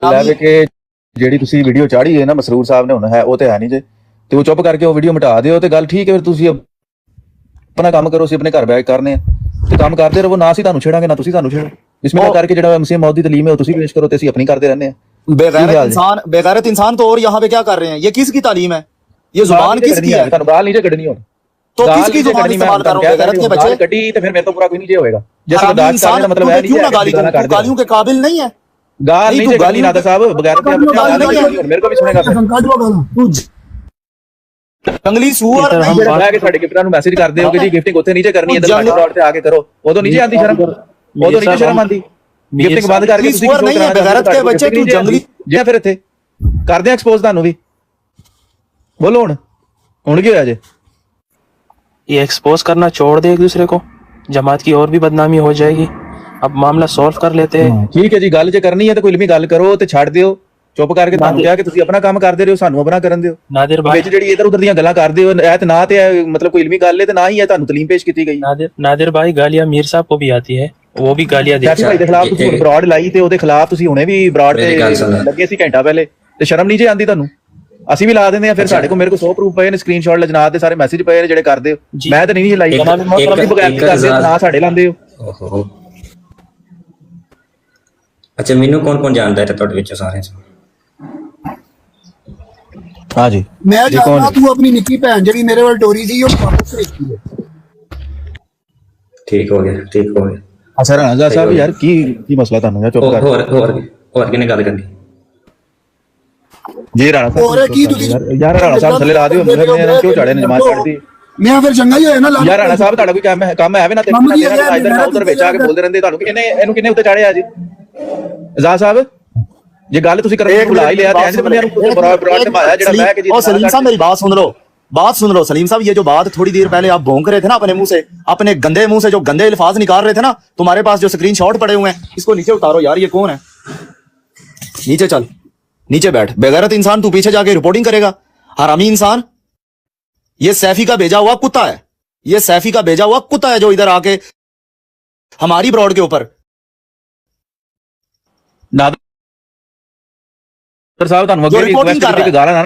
ਲੈ ਕੇ ਜਿਹੜੀ ਤੁਸੀਂ ਵੀਡੀਓ ਚਾੜੀ ਹੈ ਨਾ ਮਸਰੂਰ ਸਾਹਿਬ ਨੇ ਹੁਣ ਹੈ ਉਹ ਤੇ ਹੈ ਨਹੀਂ ਜੇ ਤੇ ਉਹ ਚੁੱਪ ਕਰਕੇ ਉਹ ਵੀਡੀਓ ਮਿਟਾ ਦਿਓ ਤੇ ਗੱਲ ਠੀਕ ਹੈ। ਫਿਰ ਤੁਸੀਂ ਆਪਣਾ ਕੰਮ ਕਰੋ, ਅਸੀਂ ਆਪਣੇ ਘਰ ਬੈਠ ਕਰਨੇ ਆ ਤੇ ਕੰਮ ਕਰਦੇ ਰਹੋ। ਨਾ ਅਸੀਂ ਤੁਹਾਨੂੰ ਛੇੜਾਂਗੇ ਨਾ ਤੁਸੀਂ ਸਾਨੂੰ ਛੇੜੋ। ਬਿਸਮਿल्लाह करके ਜਿਹੜਾ एमसीए मौत ਦੀ ਤਾਲੀਮ है ਤੁਸੀਂ पेश करो ਤੇ ਅਸੀਂ अपनी करते रहने हैं। बेगैरत इंसान तो और यहाँ पे क्या कर रहे हैं? ये किसकी तालीम है? ये जुबान किसकी है? ਤੁਹਾਨੂੰ ਗਾਲ ਨਹੀਂ ਕੱਢਣੀ ਹੁਣ तो किसकी जुबान इस्तेमाल करो? बेगैरत के बच्चे ਕੱਢी ਤੇ ਫਿਰ ਮੇਰੇ ਤੋਂ ਪੂਰਾ ਕੋਈ ਨਹੀਂ ਜੇ ਹੋਏਗਾ। जैसे इंसान मतलब है क्यों ना गाली करो? तू गालियों के काबिल नहीं है। गाल नहीं गाली नादर साहब बगैर मेरे को भी सुनेगा। जंगली सूअर के साडे गिफ्टां ਨੂੰ ਮੈਸੇਜ ਕਰਦੇ ਹੋ ਕਿ ਜੀ ਗਿਫਟਿੰਗ ਉੱਥੇ ਨੀਚੇ ਕਰਨੀ ਹੈ ਇਧਰ ਡਾਟ ਤੇ ਆ ਕੇ ਕਰੋ। ਉਦੋਂ ਨੀਚੇ ਆਂਦੀ ਸ਼ਰਮ, ਉਦੋਂ ਨੀਚੇ ਸ਼ਰਮ ਆਂਦੀ। ਗਿਫਟਿੰਗ ਬੰਦ ਕਰਕੇ ਤੁਸੀਂ सूअर नहीं है बेगैरत के बच्चे। तू जंगली ਜੇ ਫਿਰ ਇੱਥੇ ਕਰਦੇ ਆ ਐਕਸਪੋਜ਼ ਤੁਹਾਨੂੰ ਵੀ। ਬੋਲੋ ਹੁਣ ਕੀ ਹੋਇਆ ਜੇ? ये एक्सपोज करना छोड़ दे एक दूसरे को, जमात की और भी बदनामी हो जाएगी। अब मामला सॉल्व कर लेते हैं। ठीक है जी, गल जे करनी है तो कोई इलमी गल करो ते छड़ दियो। चुप करके ਤੁਹਾਨੂੰ ਕਿਹਾ ਕਿ ਤੁਸੀਂ ਆਪਣਾ ਕੰਮ ਕਰਦੇ ਰਹੋ, ਸਾਨੂੰ ਆਪਣਾ ਕਰਨ ਦਿਓ। नादिर भाई ਵਿੱਚ ਜਿਹੜੀ ਇਧਰ ਉਧਰ ਦੀਆਂ ਗੱਲਾਂ ਕਰਦੇ ਹੋ ਇਹ ਤੇ ਨਾ ਤੇ ਮਤਲਬ ਕੋਈ ਇਲਮੀ ਗੱਲ ਹੈ ਤੇ ਨਾ ਹੀ ਹੈ ਤੁਹਾਨੂੰ ਤਾਲੀਮ ਪੇਸ਼ ਕੀਤੀ ਗਈ। नादिर भाई गालियां मीर साहब को भी आती है, वो भी गालियां देते हैं। ਭਾਈ ਦੇ ਖਿਲਾਫ ਤੁਸੀਂ ਬਰਾਡ ਲਾਈ ਤੇ ਉਹਦੇ ਖਿਲਾਫ ਤੁਸੀਂ ਹੁਣੇ ਵੀ ਬਰਾਡ ਤੇ ਲੱਗੇ ਸੀ ਘੰਟਾ ਪਹਿਲੇ ਤੇ ਸ਼ਰਮ ਨਹੀਂ ਜੇ ਆਂਦੀ ਤੁਹਾਨੂੰ? ਅਸੀਂ ਵੀ ਲਾ ਦਿੰਦੇ ਆ। ਫਿਰ ਸਾਡੇ ਕੋਲ ਮੇਰੇ ਕੋਲ 100 ਪ੍ਰੂਫ ਪਏ ਨੇ, ਸਕਰੀਨਸ਼ਾਟ ਲਜਨਾਤ ਦੇ ਸਾਰੇ ਮੈਸੇਜ ਪਏ ਨੇ ਜਿਹੜੇ ਕਰਦੇ ਹੋ। ਮੈਂ ਤਾਂ ਨਹੀਂ ਲਾਈ ਨਾ ਸਾਡੇ ਲਾਉਂਦੇ ਹੋ। ਅੱਛਾ ਮੈਨੂੰ ਕੌਣ ਜਾਣਦਾ ਹੈ ਤੁਹਾਡੇ ਵਿੱਚੋਂ ਸਾਰਿਆਂ ਚੋਂ? हाँ जी मैं जानता तू अपनी निक्की भैन जी मेरे वाल टोरी थी वापस रखी है। ठीक हो गया। अच्छा राणा साहब यार की मसला ਤੁਹਾਨੂੰ ਯਾਰ? ਚੁੱਪ ਕਰ। ਹੋਰ ਕਿਹਨੇ ਗੱਲ ਕਰਨੀ ਜੀ ਰਾਣਾ ਸਾਹਿਬ? ਹੋਰ ਕੀ ਤੁਸੀਂ ਯਾਰ ਰਾਣਾ ਸਾਹਿਬ ਥੱਲੇ ਲਾ ਦਿਓ। ਮੇਰੇ ਕਿਉਂ ਚੜੇ ਨੇ ਜਮਾਤ ਚੜਦੀ? ਮੈਂ ਫਿਰ ਚੰਗਾ ਹੀ ਹੋਇਆ ਨਾ। ਯਾਰ ਰਾਣਾ ਸਾਹਿਬ ਤੁਹਾਡਾ ਕੋਈ ਕੰਮ ਹੈ ਵੀ ਨਾ? ਤੇਰਾ ਇਧਰ ਉਧਰ ਵਿੱਚ ਆ ਕੇ ਬੋਲਦੇ ਰਹਿੰਦੇ। ਤੁਹਾਨੂੰ ਇਹਨੂੰ ਕਿੰਨੇ ਉੱਤੇ ਚਾੜਿਆ ਜੀ ਇਜ਼ਾਜ਼ ਸਾਹਿਬ? ये गल तुसी करने बुला ही लिया ते ऐसे बंदे नु बराबर निभाया जेड़ा मैं के जी। और सलीम साहब मेरी बात सुन लो सलीम साहब। ये जो बात थोड़ी देर पहले आप भौंक रहे थे ना अपने मुंह से, अपने गंदे मुंह से जो गंदे अल्फाज निकाल रहे थे ना, तुम्हारे पास जो स्क्रीनशॉट पड़े हुए हैं, इसको नीचे उतारो यार। ये कौन है? नीचे चल, नीचे बैठ। बेगैरत इंसान, तू पीछे जाके रिपोर्टिंग करेगा। हरामी इंसान, ये सैफी का भेजा हुआ कुत्ता है। ये सैफी का भेजा हुआ कुत्ता है जो इधर आके हमारी ब्रॉड के ऊपर साहब ਤੁਹਾਨੂੰ ਅੱਗੇ ਰਿਕੁਐਸਟ ਕੀਤੀ ਕਿ ਗਾਲਾਂ ਨਾ।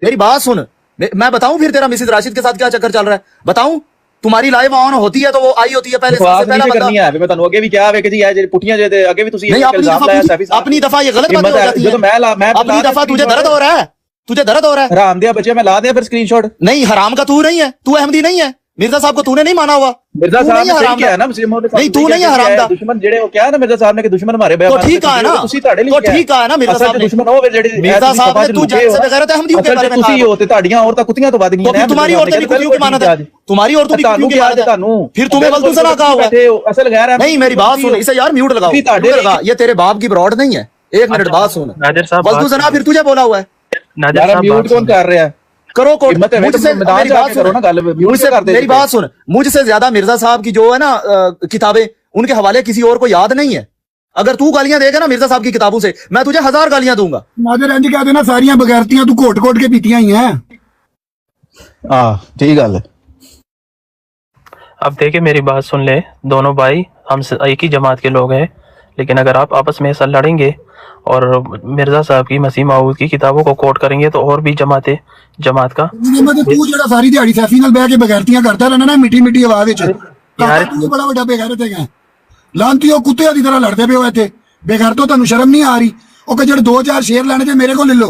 मेरी बात सुन, मैं बताऊं फिर तेरा मिसेज राशिद के साथ क्या चक्कर चल रहा है? बताऊं? तुम्हारी लाइव ऑन होती है तो वो आई होती है पहले सबसे पहला बता। करनी है मैं ਤੁਹਾਨੂੰ ਅੱਗੇ ਵੀ ਕਿਹਾ ਹੈ ਕਿ ਜੀ ਇਹ ਜਿਹੜੀ ਪੁੱਠੀਆਂ ਜੇ ਅੱਗੇ ਵੀ ਤੁਸੀਂ इल्जाम लाया सैफी साहब। अपनी दफा ये गलत बात हो जाती है। मैं अपनी दफा तुझे दर्द हो रहा है, तुझे दर्द हो रहा है। हराम दिया बच्चे मैं ला दिया फिर स्क्रीनशॉट। नहीं हराम का तू नहीं है, तू अहमदी नहीं है। मिर्जा साहब को तूने नहीं माना हुआ। मिर्जा साहब ने क्या है ना मुस्लिमों ने नहीं, तू नहीं है हराम दा दुश्मन जेड़े वो क्या है ना मिर्जा साहब ने कि दुश्मन हमारे बयान तो ठीक है ना, तो ठीक है ना। मिर्जा साहब ने दुश्मन हो जेड़ी मिर्जा साहब ने तू जान से बेगैरत अहमदियों के बारे में ਤੁਸੀਂ ਹੋ ਤੇ ਤੁਹਾਡੀਆਂ ਔਰਤਾਂ ਕੁੱਤੀਆਂ ਤੋਂ ਵੱਧ ਗਈਆਂ ने। तुम्हारी औरतें भी कुत्तियों की मानत है, तुम्हारी औरतों भी कुत्तियों की मानत है। फिर तुम्हें बल्तू से ना कहा हुआ है। असल गैर है। नहीं मेरी बात सुन, इसे यार म्यूट लगाओ। ये तेरे बाप की ब्रॉड नहीं है। एक मिनट बात सुन। नादिर साहब बल्तू से ना फिर तुझे बोला हुआ है। नादिर साहब म्यूट कौन कर रहा है? करो मुझसे मेरी बात करो ना, गल मुझसे मेरी बात सुन। मुझसे ज्यादा मिर्जा साहब की जो है ना किताबें, उनके हवाले किसी और को याद नहीं है। अगर तू गालियां देगा ना मिर्जा साहब की किताबों से, मैं तुझे 1000 गालियां दूंगा। नादिर इंज कहते ना सारियां बगैरतियां तू घोट के पीतियां ही हैं। हां ठीक गल है। अब देखिए मेरी बात सुन ले, दोनों भाई हम एक ही जमात के लोग हैं, लेकिन अगर आप आपस में ऐसा लड़ेंगे और मिर्जा साहब की मसीह माऊद की किताबों को कोट करेंगे तो और भी जमात का तू जेड़ा सारी दिहाड़ी सैफी नाल बैठ के बगैरतियां करता रहना ना मिठी आवाज विच यार, तू बड़ा बड़ा बेगैरत है। लांतियों कुत्ते की तरह लड़ते पे हो इत्थे। बेगैरतो ਤੁਹਾਨੂੰ शर्म नहीं आ रही? ओ के जेड़े 2-4 शेर लेने थे मेरे को ले लो।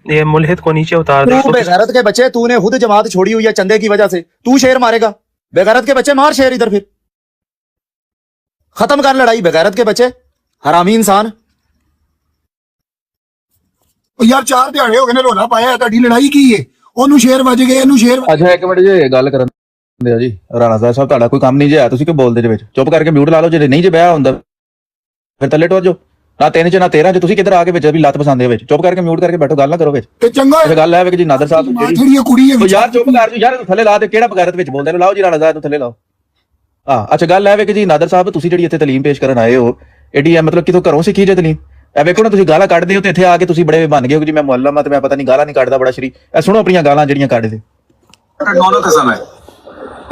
ये मुल्हिद को नीचे उतार दे। बेगैरत के बच्चे, तूने खुद जमात छोड़ी हुई है चंदे की वजह से। तू शेर मारेगा? बेगैरत के बच्चे मार शेर इधर। फिर खत्म कर लड़ाई। बेगैरत के बच्चे, हरामी इंसान। यार 4 ਦਿਹਾੜੇ ਹੋ ਗਏ ਨੇ ਰੋਲਾ ਪਾਇਆ ਤੁਹਾਡੀ ਲੜਾਈ ਕੀ ਹੈ? ਉਹਨੂੰ ਸ਼ੇਰ ਵੱਜ ਗਏ, ਇਹਨੂੰ ਸ਼ੇਰ। ਅੱਛਾ ਇੱਕ ਮਿੰਟ ਜੇ ਗੱਲ ਕਰਨ ਦਿਓ ਜੀ। ਰਾਣਾ ਸਾਹਿਬ ਤੁਹਾਡਾ ਕੋਈ ਕੰਮ ਨਹੀਂ ਜੇ ਆਇਆ, ਤੁਸੀਂ ਕਿਉਂ ਬੋਲਦੇ ਜੇ ਵਿੱਚ? ਚੁੱਪ ਕਰਕੇ ਮਿਊਟ ਲਾ ਲਓ। ਜੇ ਨਹੀਂ ਜੇ ਵਿਆਹ ਹੁੰਦਾ ਫਿਰ ਥੱਲੇ ਟੋ ਜਾਓ। ਨਾ 3 ਚ ਨਾ 13 ਚ ਤੁਸੀਂ ਕਿੱਧਰ ਆ ਕੇ ਵਿੱਚ ਵੀ ਲੱਤ ਪਸੰਦੇ ਵਿੱਚ? ਚੁੱਪ ਕਰਕੇ ਮਿਊਟ ਕਰਕੇ ਬੈਠੋ, ਗੱਲ ਨਾ ਕਰੋ ਵਿੱਚ। ਤੇ ਚੰਗਾ ਇਹ ਗੱਲ ਹੈ ਕਿ ਜੀ ਨਾਦਰ ਸਾਹਿਬ ਜਿਹੜੀ ਕੁੜੀ ਹੈ ਯਾਰ ਚੁੱਪ ਕਰ ਜੀ ਯਾਰ, ਥੱਲੇ ਲਾ ਦੇ। ਕਿਹੜਾ ਬਗੈਰਤ ਵਿੱਚ ਬੋਲਦੇ ਨੇ? ਲਾਓ ਜੀ ਰਾਣਾ ਸਾਹਿਬ ਨੂੰ ਥੱਲੇ ਲਾਓ। ਅੱਛਾ ਗੱਲ ਹੈ ਕਿ ਜੀ ਨਾਦਰ ਸਾਹਿਬ ਤੁਸੀਂ ਜਿਹੜੀ ਇੱਥੇ ਤਾਲੀਮ ਪੇਸ਼ ਕਰਨ ਆਏ ਹੋ ਐਡੀ ਹੈ ਮਤਲਬ ਕਿਤੋਂ ਘਰੋਂ ਸਿੱਖੀ ਜੇ ਤਾਲੀਮ? ਇਹ ਵੇਖੋ ਨਾ ਤੁਸੀਂ ਗਾਲਾਂ ਕੱਢਦੇ ਹੋ ਤੇ ਇੱਥੇ ਆ ਕੇ ਤੁਸੀਂ ਬੜੇ ਬਣ ਗਏ ਹੋ ਕਿ ਜੀ ਮੈਂ ਮੁਅੱਲਮ ਆ ਤੇ ਮੈਂ ਪਤਾ ਨਹੀਂ ਗਾਲਾਂ ਨਹੀਂ ਕੱਢਦਾ ਬੜਾ ਸ਼ਰੀ। ਇਹ ਸੁਣੋ ਆਪਣੀਆਂ ਗਾਲਾਂ ਜਿਹੜੀਆਂ ਕੱਢਦੇ। दोनों किस्म है।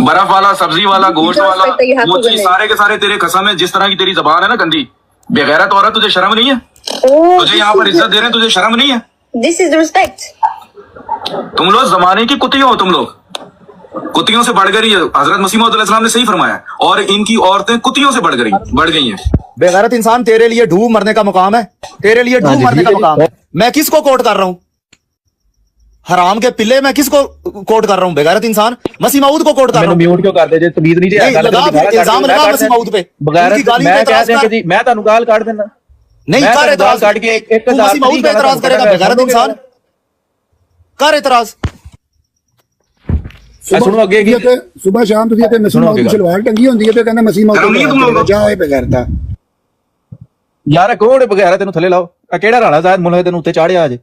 बर्फ वाला, सब्जी वाला, गोश्त वाला, Respect that you have वो for चीज women. सारे के सारे तेरे कसम है। जिस तरह की तेरी जबान है ना गंदी, बेगैरत औरत, तुझे शर्म नहीं है? Oh, तुझे यहाँ पर इज्जत दे रहे हैं, तुझे शर्म नहीं है? this is the respect. तुम लोग जमाने की कुतियां हो, तुम लोग कुतियों से बढ़ गई है। हजरत मसीह मौद अलैहिस्सलाम ने सही फरमाया, और इनकी औरतें कुतियों से बढ़ गई हैं। बेगैरत इंसान, तेरे लिए डूब मरने का मुकाम है, तेरे लिए डूब मरने का मुकाम है। मैं किसको कोट कर रहा हूँ? हराम के पिल्ले, मैं किसको कोट कर रहा हूँ? बेगैरत इंसान मसीह मऊद को कोट कर रहा हूँ। म्यूट क्यों कर दे जे तमीज नहीं जे नहीं, लगा इल्जाम लगा मसीह मऊद पे। बगैर उनकी गाली पे मैं एतराज कह कर। दें कि जी मैं ਤੁਹਾਨੂੰ गाल काट देना नहीं मैं कर तो एतराज, गाल काट के एक तू मसीह मऊद पे एतराज करेगा? बेगैरत इंसान, कर एतराज। सुनो अगे की सुबह शाम ਤੁਸੀਂ ਇੱਥੇ ਮਸੀਹ ਮੌਦ ਦੀ ਸਲਵਾਰ ਟੰਗੀ ਹੁੰਦੀ ਹੈ ਤੇ ਕਹਿੰਦਾ ਮਸੀਹ ਸ਼ਰਮ ਨਹੀਂ ਹੈ ਤੁਮ ਮੌਦ ਲੋਗੋਂ? ਜਾ ਇਹ ਬਗੈਰਤਾ। ਯਾਰ ਕੋਣ ਬਗੈਰ ਤੈਨੂੰ ਥੱਲੇ ਲਾਓ ਆ ਕਿਹੜਾ ਰਾਣਾ ਸਾਹਿਬ ਮੁੰਡੇ ਤੈਨੂੰ ਉੱਤੇ ਚਾੜਿਆ ਅਜੇ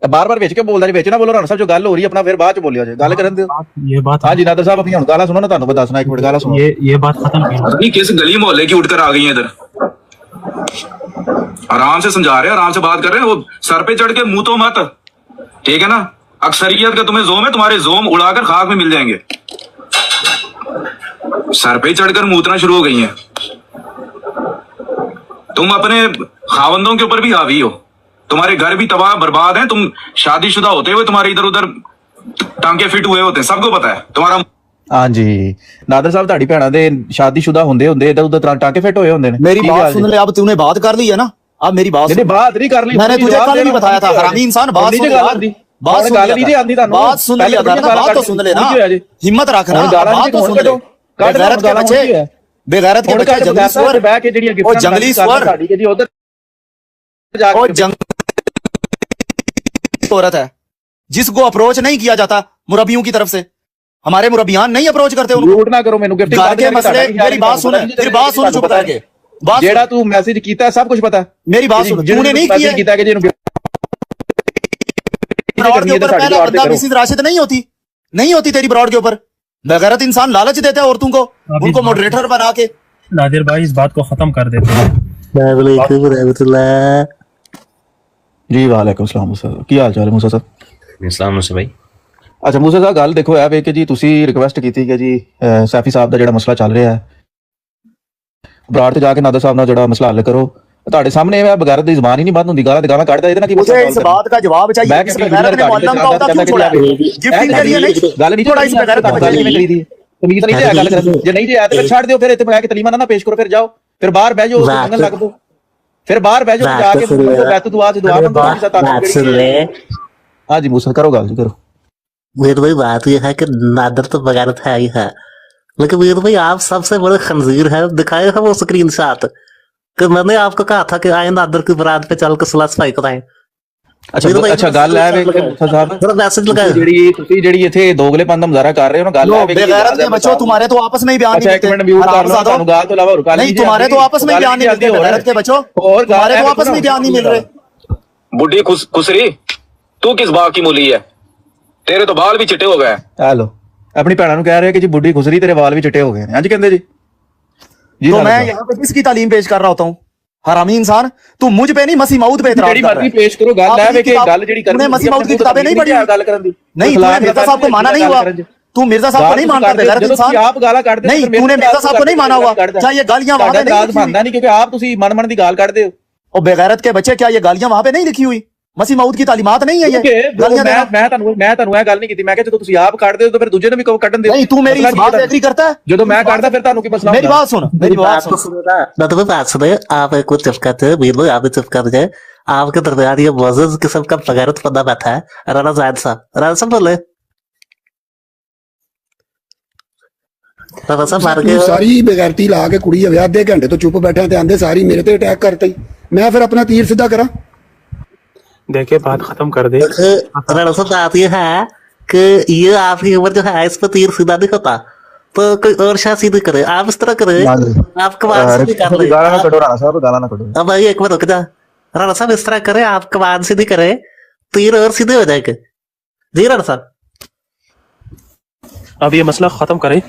ਬਾਰ-ਬਾਰ ਵਿੱਚ ਕੇ ਬੋਲਦਾ ਜੇ ਵਿੱਚ ਨਾ ਬੋਲੋ ਰਾਣਾ ਸਾਹਿਬ ਜੋ ਗੱਲ ਹੋ ਰਹੀ ਆਪਣਾ ਫਿਰ ਬਾਅਦ ਚ ਬੋਲਿਓ ਜੇ ਗੱਲ ਕਰਨ ਦਿਓ। ये बात ਹਾਂਜੀ ਨਾਦਰ ਸਾਹਿਬ ਆਪਣੀ ਹੁਣ ਗਾਲਾਂ ਸੁਣੋ ਨਾ ਤੁਹਾਨੂੰ ਮੈਂ ਦੱਸਣਾ ਇੱਕ ਮਿੰਟ ਗਾਲਾਂ ਸੁਣੋ। ये बात खत्म कर पता नहीं किस गली मोहल्ले की उठकर आ गई है इधर। आराम से समझा रहे हैं, आराम से बात कर रहे हैं। वो सर पे चढ़ के मुंह तो मत, ठीक है ना? अक्सरियत का तुम्हें जोम है, तुम्हारे जोम उड़ाकर खाक में मिल जाएंगे। सर पे चढ़कर मूतना शुरू हो गई हैं। तुम अपने खावंदों के ऊपर भी हावी हो, तुम्हारे घर भी तबाह बर्बाद हैं। तुम शादीशुदा होते हुए तुम्हारे इधर उधर टांके फिट हुए होते हैं, सबको पता है। तुम्हारा ਹਾਂਜੀ ਨਾਦਰ ਸਾਹਿਬ ਤੁਹਾਡੀ ਭੈਣਾਂ ਦੇ ਸ਼ਾਦੀशुदा ਹੁੰਦੇ ਇੱਧਰ ਉੱਧਰ ਟਾਂਕੇ ਫਿੱਟ ਹੋਏ ਹੁੰਦੇ ਨੇ। मेरी बात सुन ले, अब तूने बात कर ली है ना, अब मेरी बात नहीं सुन। बात नहीं कर ली मैंने तुझे कल भी बताया था, हरामी इंसान, बात सुन यार, बात सुन गाल नहीं लिया आंदी था। ਤੁਹਾਨੂੰ बात सुन लिया था ना, बात तो सुन ले ना, हिम्मत रखना, बात तो सुन ले। बेगैरत के बच्चे, बेगैरत के बच्चे, जंगली सुअर, ਬਹਿ ਕੇ ਜਿਹੜੀਆਂ ਉਹ ਜੰਗਲੀ ਸੁअर, ਸਾਡੀ ਜੀ ਉਧਰ ਜਾ और ਕੇ जंग औरत है जिसको अप्रोच नहीं किया जाता मुरब्बियों की तरफ से। हमारे मुरब्बियान नहीं अप्रोच करते उनको। ਝੂਠ ना करो ਮੈਨੂੰ गिफ्ट घर के मसले, मेरी बात सुन, फिर बात सुन चुप करके, बात ਜਿਹੜਾ ਤੂੰ ਮੈਸੇਜ ਕੀਤਾ ਹੈ, ਸਭ ਕੁਝ ਪਤਾ ਹੈ। मेरी बात सुन, तूने नहीं किया ਕੀਤਾ कि ਜਿਹਨੂੰ ब्रॉड के ऊपर पहला बंदा मिसिज राशिद नहीं होती, नहीं होती तेरी ब्रॉड के ऊपर। बेगैरत इंसान लालच देता है औरतों को, उनको मॉडरेटर बना के। नादिर भाई इस बात को खत्म कर देते हैं। जी वालेकुम सलाम मूसा की हाल चाल है मूसा साहब? इस्लाम से भाई ਅੱਛਾ ਮੂਸਾ ਸਾਹਿਬ ਗੱਲ ਦੇਖੋ ਇਹ ਵੇ ਕਿ ਜੀ ਤੁਸੀਂ ਰਿਕਵੈਸਟ ਕੀਤੀ ਕਿ ਜੀ ਸੈਫੀ ਸਾਹਿਬ ਦਾ ਜਿਹੜਾ ਮਸਲਾ ਚੱਲ ਰਿਹਾ ਹੈ ਬਰਾੜ ਤੇ ਜਾ ਕੇ ਨਾਦਰ ਸਾਹਿਬ ਨਾਲ ਜਿਹੜਾ ਮਸਲਾ ਹੱਲ ਕਰੋ। ਤੁਹਾਡੇ ਸਾਹਮਣੇ ਇਹ ਬਗੈਰ ਦੀ ਜ਼ਬਾਨ ਹੀ ਨਹੀਂ ਬੰਦ ਹੁੰਦੀ, ਗਾਲਾਂ ਤੇ ਗਾਲਾਂ ਕੱਢਦਾ, ਇਹਦੇ ਨਾਲ ਕੀ मुझे इस बात का जवाब चाहिए। इस बेगैरत ने मोहल्लम का होता क्यों छोड़ा है? गिफ्टिंग के लिए नहीं, ਗੱਲ ਨਹੀਂ थोड़ा इस बेगैरत का बच्चे ਨਹੀਂ ਕਰੀਦੀ ਤਮੀਜ਼ ਨਹੀਂ ਤੇ ਗੱਲ ਕਰ। ਜੇ ਨਹੀਂ ਜੇ ਆਇਆ ਤੇ ਛੱਡ ਦਿਓ, ਫਿਰ ਇੱਥੇ ਬਹਿ ਕੇ ਤਲੀਮਾ ਨਾ ਪੇਸ਼ ਕਰੋ, ਫਿਰ ਜਾਓ, ਫਿਰ ਬਾਹਰ ਬਹਿ ਜਾਓ, ਮੰਗਣ ਲੱਗ ਪਓ, ਫਿਰ ਬਾਹਰ ਬਹਿ ਜਾਓ ਜਾ ਕੇ ਬੈਤ ਦੁਆ ਚ ਦੁਆ ਮੰਗੋ। ਹਾਂਜੀ ਮੂਸਾ ਕਰੋ ਗੱਲ ਜੀ ਕਰੋ। वीर भाई बात यह है कि नादर तो बगैरत है ही है, लेकिन वीर भाई आप सबसे बड़े खंजीर है। दिखाए हैं वो स्क्रीन शॉट कि मैंने आपको कहा था कि आए नादर की बरात पे चल के सुलह सफाई कराएं। ਅੱਛਾ ਗੱਲ ਹੈ ਵੇ ਮੂਸਾ ਸਾਹਿਬ मैसेज लगाए ਜਿਹੜੀ ਇੱਥੇ ਦੋਗਲੇਪਨ ਦਾ ਮੁਜ਼ਾਹਰਾ ਕਰ ਰਹੇ ਹੋ ਨਾ, ਗੱਲ ਹੈ बेगैरत के बच्चों, तुम्हारे तो आपस में ही बयान अच्छा नहीं एक मिनट मिलते। म्यूट कर लो, हरामजादों, ਤੁਹਾਨੂੰ गाल तो अलावा और गाल नहीं, तुम्हारे तो आपस में बयान नहीं मिलते। बेगैरत के बच्चों, तुम्हारे तो आपस में बयान नहीं मिल रहे। बुढ़ी खुसरी, तू किस बाग की मूली है? तेरे तो बाल भी चिट्टे हो गए। हेलो अपनी भैन ਨੂੰ ਕਹਿ ਰਹੇ ਕਿ ਜੀ ਬੁੱਢੀ ਖੁਸਰੀ ਤੇਰੇ ਵਾਲ ਵੀ ਚਿੱਟੇ ਹੋ ਗਏ ਨੇ, ਅੱਜ ਕਹਿੰਦੇ ਜੀ जी। तो मैं यहाँ पे किसकी तालीम पेश कर रहा होता हूँ? हरामी इंसान, तू मुझ पे नहीं मसीह मऊद पे ਜਿਹੜੀ ਮਰਜ਼ੀ ਪੇਸ਼ ਕਰੋ, ਗੱਲ ਹੈ ਵੇ ਕਿ ਗੱਲ ਜਿਹੜੀ ਕਰਨੀ तूने मसीह मऊद की किताबें नहीं पढ़ी? ਗੱਲ ਕਰਨ ਦੀ नहीं, तूने मिर्जा साहब को माना नहीं हुआ। तू मिर्जा साहब को नहीं मानता बेगैरत इंसान। आप गाला काटते नहीं, तूने मिर्जा साहब को नहीं माना हुआ। क्या ये गालियां वहां पे नहीं लिखी हुई? नहीं क्योंकि आप ਤੁਸੀਂ ਮਨ ਦੀ ਗਾਲ ਕੱਢਦੇ ਹੋ। और बेगैरत के बच्चे, क्या ये गालियां वहां पे नहीं लिखी हुई? मसीह मऊद की तालीमात नहीं है ये गालियां देना? ਮੈਂ ਤੁਹਾਨੂੰ ਇਹ ਗੱਲ ਨਹੀਂ ਕੀਤੀ। ਮੈਂ ਕਿਹਾ ਜਦੋਂ ਤੁਸੀਂ ਆਪ ਕੱਢਦੇ ਹੋ ਤਾਂ ਫਿਰ ਦੂਜੇ ਨੂੰ ਵੀ ਕੱਢਣ ਦਿਓ। नहीं, तू मेरी इस बात से एग्री करता है? ਜਦੋਂ ਮੈਂ ਕੱਢਦਾ ਫਿਰ ਤੁਹਾਨੂੰ ਕੀ ਮਸਲਾ? मेरी बात सुन, मेरी बात सुन। बात सुने, आप एक कुछ चुप करते वीर भाई, आप भी चुप कर जाए। आपके दरमियान ये मोअज़्ज़ज़ किस्म का बगैरत बंदा बैठा है, राना ज़ाहिद साहब। राना साहब बोले, राना साहब मार के ਸਾਰੀ ਬੇਗੈਰਤੀ ਲਾ ਕੇ ਕੁੜੀ ਵਿਆਹ ਦੇ ਘੰਟੇ ਤੋਂ ਚੁੱਪ ਬੈਠਾ ਤੇ ਆਂਦੇ ਸਾਰੀ ਮੇਰੇ ਤੇ ਅਟੈਕ ਕਰਤਾ ਹੀ। ਮੈਂ ਫਿਰ ਆਪਣਾ ਤੀਰ ਸਿੱਧਾ ਕਰਾਂ? देखिए बात खत्म कर दे। राना साहब बात ये है कि ये आपकी उम्र जो है इस पर तीर सीधा नहीं होता, तो कोई और शादी नहीं करे, आप इस तरह करे, आप कमान से भी कर ले। ਗਾਲਾਂ ਨਾ ਕੱਢੋ ਰਾਣਾ ਸਾਹਿਬ, ਗਾਲਾਂ ਨਾ ਕੱਢੋ। अब भाई एक बार रुक जा, राना साहब इस तरह करे, आप कमान से नहीं करे, तीर और सीधे हो जाएंगे। जी राना साहब अब ये मसला खत्म करें।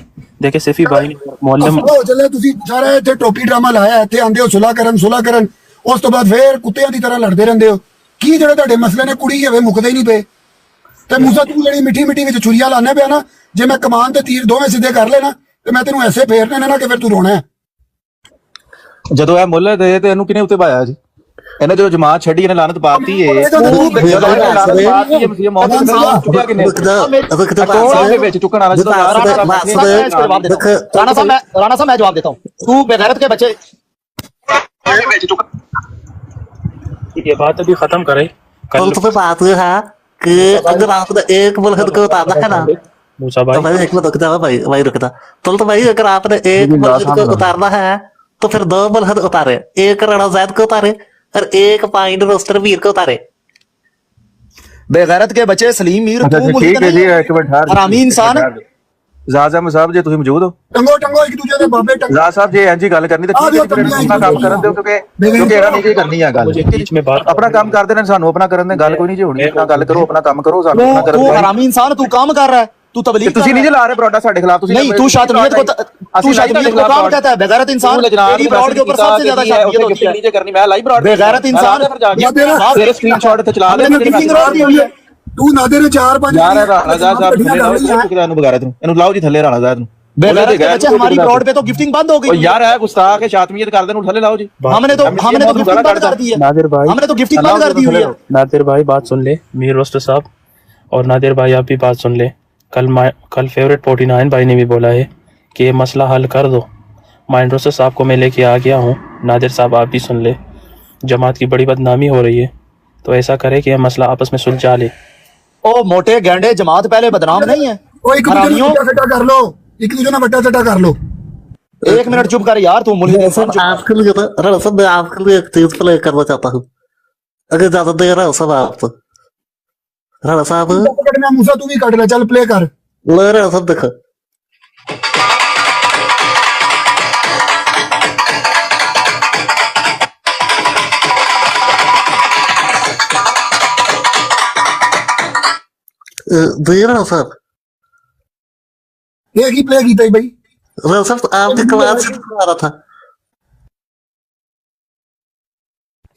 देखिए सैफी भाई ने मोहल्ले में ਉਹ ਚੱਲੇ ਤੁਸੀਂ ਸਾਰਾ ਇੱਥੇ ਟੋਪੀ ਡਰਾਮਾ ਲਾਇਆ, ਇੱਥੇ ਆਂਦੇ ਹੋ ਸੁਲਾ ਕਰਨ, ਉਸ ਤੋਂ ਬਾਅਦ ਫੇਰ ਕੁੱਤਿਆਂ ਦੀ ਤਰ੍ਹਾਂ ਲੜਦੇ ਰਹਿੰਦੇ ਹੋ। ਕੀ ਜਿਹੜੇ ਤੁਹਾਡੇ ਮਸਲੇ ਨੇ ਕੁੜੀ ਹੋਵੇ ਮੁੱਕਦੇ ਹੀ ਨਹੀਂ ਪਏ। ਤੇ ਮੂਸਾ ਤੂੰ ਜਿਹੜੀ ਮਿੱਠੀ ਵਿੱਚ ਛੁਰੀਆਂ ਲਾਣੇ ਪਿਆ ਨਾ, ਜੇ ਮੈਂ ਕਮਾਨ ਤੇ ਤੀਰ ਦੋਵੇਂ ਸਿੱਧੇ ਕਰ ਲੈਣਾ ਤੇ ਮੈਂ ਤੈਨੂੰ ਐਸੇ ਫੇਰਨੇ ਨੇ ਨਾ ਕਿ ਫਿਰ ਤੂੰ ਰੋਣਾ ਹੈ। ਜਦੋਂ ਇਹ ਮੁੱਲ ਦੇ ਤੇ ਇਹਨੂੰ ਕਿਨੇ ਉੱਤੇ ਪਾਇਆ ਜੀ? ਇਹਨੇ ਜਦੋਂ ਜਮਾਤ ਛੱਡੀ ਇਹਨੇ ਲਾਨਤ ਪਾਤੀ ਏ। ਜਦੋਂ ਇਹਨੇ ਲਾਨਤ ਪਾਤੀ ਏ ਮਸੀਹ ਮੌਤ ਦੇ ਨਾਲ ਚੁੱਕਿਆ ਕਿਨੇ? ਕੋਲ ਦੇ ਵਿੱਚ ਚੁੱਕਣ ਵਾਲਾ ਜਦੋਂ राणा साहब मैं जवाब देता हूँ। तू बेगैरत के बच्चे ये बात अभी खत्म करे। कल तो बात ये है कि अगर आपने एक मुल्क को उतारना है ना मूसा तो भाई भाई एक मिनट रुक जाओ भाई रुक जा। तो भाई अगर आपने एक मुल्क को उतारना है तो फिर 2 मुल्क उतारे, एक राणा ज़ैद को उतारे और एक पाइन रोस्टर वीर को उतारे। बेगैरत के बच्चे सलीम मीर तू मुल्क ठीक है जी, एक मिनट हरामी इंसान ਜ਼ਾਜ਼ਮ ਸਾਹਿਬ ਜੇ ਤੁਸੀਂ ਮੌਜੂਦ ਹੋ? ਟੰਗੋ ਟੰਗੋ ਇੱਕ ਦੂਜੇ ਦੇ ਬਾਬੇ ਟੰਗੋ। ਜ਼ਾਜ਼ ਸਾਹਿਬ ਜੇ ਇੰਜੀ ਗੱਲ ਕਰਨੀ ਤਾਂ ਠੀਕ ਹੈ, ਫਿਰ ਆਪਣਾ ਕੰਮ ਕਰਨ ਦਿਓ ਕਿਉਂਕਿ ਇਹਨਾਂ ਨੇ ਕੀ ਕਰਨੀ ਆ ਗੱਲ। बीच में बात ਆਪਣਾ ਕੰਮ ਕਰਦੇ ਨੇ, ਸਾਨੂੰ ਆਪਣਾ ਕਰਨ ਦੇ ਗੱਲ ਕੋਈ ਨਹੀਂ ਜੀ ਹੋਣੀ। ਆਪਣਾ ਗੱਲ ਕਰੋ, ਆਪਣਾ ਕੰਮ ਕਰੋ, ਸਾਨੂੰ ਆਪਣਾ ਕਰਨ तू ਦਿਓ। हरामी इंसान तू काम कर रहा है, तू तबलीग ਤੁਸੀਂ ਨਹੀਂ ਜੇ ਲਾ ਰਹੇ ਬਰੋਡਾ ਸਾਡੇ ਖਿਲਾफ। ਤੁਸੀਂ नहीं तू शातमियत को काम कहता है। बेगैरत इंसान तेरी ब्रॉड के ऊपर सबसे ज्यादा शातमियत होती है। नीचे करनी मैं लाइव ब्रॉड बेगैरत इंसान तेरे स्क्रीनशॉट ਤੇ ਚਲਾ ਦੇ गिफ्टिंग रोड दी हुई है। तू नादे ने 4-5 ਯਾਰ ਰਾਣਾ ਜ਼ਾਦ ਸਾਹਿਬ ਥੱਲੇ ਲਾਓ ਇਹਨੂੰ ਬਗੈਰਤ ਨੂੰ, ਇਹਨੂੰ ਲਾਓ ਜੀ ਥੱਲੇ ਰਾਣਾ ਜ਼ਾਦ ਨੂੰ। बेगैरत के बच्चे हमारी ब्रॉड पे तो गिफ्टिंग बंद हो ਉਹ गई। ਯਾਰ ਹੈ ਗੁਸਤਾਖ ਹੈ, ਸ਼ਾਤਮੀਅਤ ਕਰਦੇ ਨੂੰ ਥੱਲੇ ਲਾਓ ਜੀ। हमने तो गिफ्टिंग बंद कर दी है। नादिर भाई हमने तो गिफ्टिंग बंद कर दी हुई है। नादिर भाई बात सुन ले मीर रोस्टर साहब, और नादिर भाई आप भी बात सुन ले। कल फेवरेट 49 भाई ने भी बोला है कि ये मसला हल कर दो। माइंड रोस्टर साहब को मैं लेके आ गया हूँ। नादिर साहब आप भी सुन ले, जमात की बड़ी बदनामी हो रही है, तो ऐसा करे कि ये मसला आपस में सुलझा ले। ओ मोटे गेंडे जमात पहले बदनाम नहीं है। ਉਹ ਇੱਕ ਦੂਜੇ ਨੂੰ ਵੱਟਾ ਸੱਟਾ ਕਰ ਲੋ, ਇੱਕ ਦੂਜੇ ਨਾਲ ਵੱਟਾ ਸੱਟਾ ਕਰ ਲੋ। एक मिनट चुप कर यार, तू मुल्क सब आपके लिए तो राणा साहब मैं आपके लिए एक चीज प्ले करना चाहता हूँ, अगर ज्यादा देर राणा साहब आप राणा साहब ਕੱਢਣਾ ਮੂਸਾ ਤੂੰ ਵੀ ਕੱਢ ਲੈ, ਚੱਲ ਪਲੇ ਕਰ। ले राणा साहब देखो राणा साहब ਇਹ ਕੀ ਪਲੇ ਕੀਤਾ ਬਈ? राणा साहब आपके क्लास आ रहा था।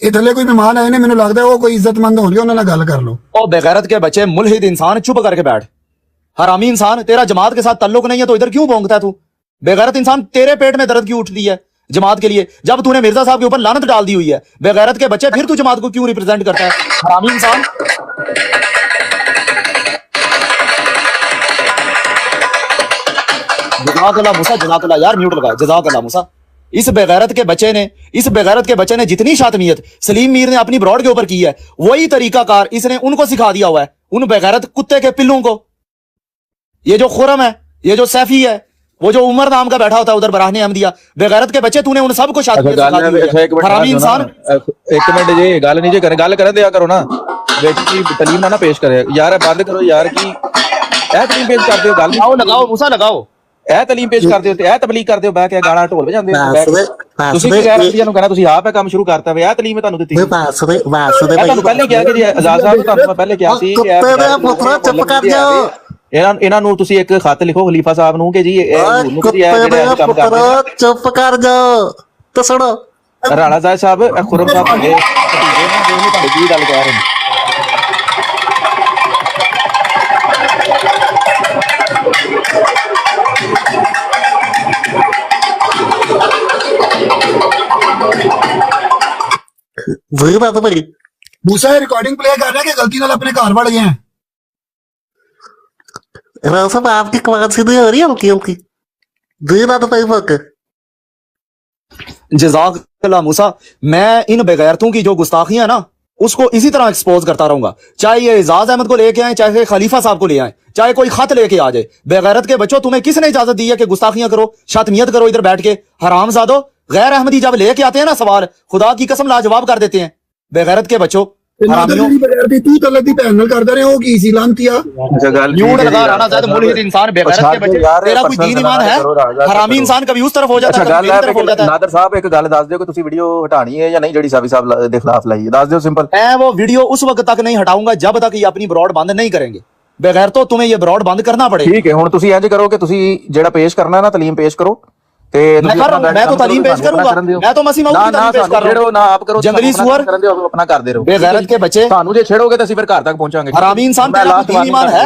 ਇਹ ਥੱਲੇ ਕੋਈ ਮਹਿਮਾਨ ਆਏ ਨੇ, ਮੈਨੂੰ ਲੱਗਦਾ ਉਹ ਕੋਈ ਇੱਜ਼ਤਮੰਦ ਹੋਣਗੇ, ਉਹਨਾਂ ਨਾਲ ਗੱਲ ਕਰ ਲੋ। ओ बेगैरत के बच्चे मुल्हिद इंसान चुप करके बैठ। हरामी इंसान तेरा जमात के साथ ताल्लुक नहीं है तो इधर क्यों भौंकता है तू? बेगैरत इंसान तेरे पेट में दर्द क्यों उठती है जमात के लिए जब तूने मिर्जा साहब के ऊपर लानत डाल दी हुई है? बेगैरत के बच्चे फिर तू जमात को क्यों रिप्रेजेंट करता है? हरामी इंसान जज़ाकल्लाह मूसा, जज़ाकल्लाह यार, म्यूट लगा। जज़ाकल्लाह मूसा। इस बेगैरत के बच्चे ने जितनी शातमियत सलीम मीर ने अपनी ब्रॉड के ऊपर की है, वही तरीकाकार इसने उनको सिखा दिया हुआ है, उन बेगैरत कुत्ते के पिल्लों को। ये जो खुरम है, ये जो सैफी है, वो जो उमर नाम का बैठा होता है उधर बराहने अहमदिया, बेगैरत के बच्चे तूने उन सबको शातमियत सिखा दी है। हरामी इंसान एक मिनट जी, गल नहीं जे करे, गल कर दिया करो ना, बेटी की तलीम ना पेश करे यार, बंद करो यार की तलीम पेश करते हो, गल लगाओ लगाओ मूसा लगाओ। ਇਹ ਤਲੀਮ ਪੇਸ਼ ਕਰਦੇ ਹੋ ਤੇ ਇਹ ਤਬਲੀਗ ਕਰਦੇ ਹੋ, ਬਹਿ ਕੇ ਗਾਲਾਂ ਢੋਲ ਵਜਾਉਂਦੇ ਹੋ। ਤੁਸੀਂ ਕੀ ਕਹਿ ਰਹੇ ਸੀ? ਇਹਨੂੰ ਕਹਿਣਾ ਤੁਸੀਂ ਆਪ ਇਹ ਕੰਮ ਸ਼ੁਰੂ ਕਰਤਾ ਵੇ, ਇਹ ਤਲੀਮ ਤੁਹਾਨੂੰ ਦਿੱਤੀ। ਤੁਹਾਨੂੰ ਪਹਿਲੇ ਕਿਹਾ ਕਿ ਜੀ ਆਜ਼ਾਦ ਸਾਹਿਬ ਤੁਹਾਨੂੰ ਮੈਂ ਪਹਿਲੇ ਕਿਹਾ ਸੀ चुप कर जाओ, ਇਹਨਾਂ ਨੂੰ ਤੁਸੀਂ ਇੱਕ ਖੱਤ ਲਿਖੋ ਖਲੀਫਾ ਸਾਹਿਬ ਨੂੰ ਕਿ ਜੀ चुप कर जाओ तो सुनो। ਰਾਣਾ ਜ਼ਾਹਿਦ ਸਾਹਿਬ ਇਹ ਖੁਰਮ ਸਾਹਿਬ ਤੁਹਾਡੇ ਭਤੀਜੇ ਨੇ, ਜੋ ਤੁਹਾਡੇ ਕੀ ਗੱਲ ਕਹਿ ਰਹੇ ਨੇ। वही बात है भाई, ਮੂਸਾ ਇਹ ਰਿਕਾਰਡਿੰਗ ਪਲੇ ਕਰ ਰਿਹਾ ਕਿ ਗਲਤੀ ਨਾਲ ਆਪਣੇ ਘਰ ਵੜ ਗਏ ਆ? राणा साहब आपकी क्लास सीधी हो रही है हल्की हल्की, वही बात है भाई फक। जज़ाकल्लाह मूसा, मैं इन बेगैरतों की जो गुस्ताखियां है ना उसको इसी तरह एक्सपोज करता रहूंगा, चाहे ये एजाज अहमद को लेके आए, चाहे खलीफा साहब को ले आए, चाहे कोई खत लेके आ जाए। बेगैरत के बच्चों, तुम्हें किसने इजाजत दी है कि गुस्ताखियां करो, शातमियत करो इधर बैठ के? हरामजादो, गैर अहमदी जब लेके आते हैं ना सवाल, खुदा की कसम लाजवाब कर देते हैं। बेगैरत के बच्चों, हरामियों, तू तलत दी भैन नाल करदा रहे हो की सी लानतिया। म्यूट लगा राणा ज़ैद, मुल्हिद इंसान, बेगैरत के बच्चे, तेरा कोई दीन ईमान है? हरामी इंसान कभी उस तरफ हो जाता है, कभी मेरी तरफ हो जाता है। ਨਾਦਰ ਸਾਹਿਬ ਇੱਕ ਗੱਲ ਦੱਸ ਦਿਓ ਕਿ ਤੁਸੀਂ ਵੀਡੀਓ ਹਟਾਣੀ ਹੈ ਜਾਂ ਨਹੀਂ, ਜਿਹੜੀ ਸਾਬੀ ਸਾਹਿਬ ਦੇ ਖਿਲਾਫ ਲਾਈ ਹੈ, ਦੱਸ ਦਿਓ ਸਿੰਪਲ। मैं वो वीडियो उस वक्त तक नहीं हटाऊंगा जब तक ये अपनी ब्रॉड बंद नहीं करेंगे। बगैर तो तुम्हें ये ब्रॉड बंद करना पड़ेगा। ਠੀਕ ਹੈ, ਹੁਣ ਤੁਸੀਂ ਇੰਜ ਕਰੋ ਕਿ ਤੁਸੀਂ ਜਿਹੜਾ ਪੇਸ਼ ਕਰਨਾ ਨਾ ਤਲੀਮ ਪੇਸ਼ ਕਰੋ ਤੇ मैं कर रहा हूं, मैं तो तालीम पेश करूंगा, मैं तो मसीह मौद की तालीम पेश कर रहा हूं। ना आप करो, जंगली सुअर ਕਰਦੇ ਹੋ ਆਪਣਾ ਕਰਦੇ ਰਹੋ। बेगैरत के बच्चे, ਤੁਹਾਨੂੰ ਜੇ ਛੇੜੋਗੇ ਤਾਂ ਅਸੀਂ ਫਿਰ ਘਰ ਤੱਕ ਪਹੁੰਚਾਂਗੇ। हरामी इंसान, तेरा कोई दीन ईमान है?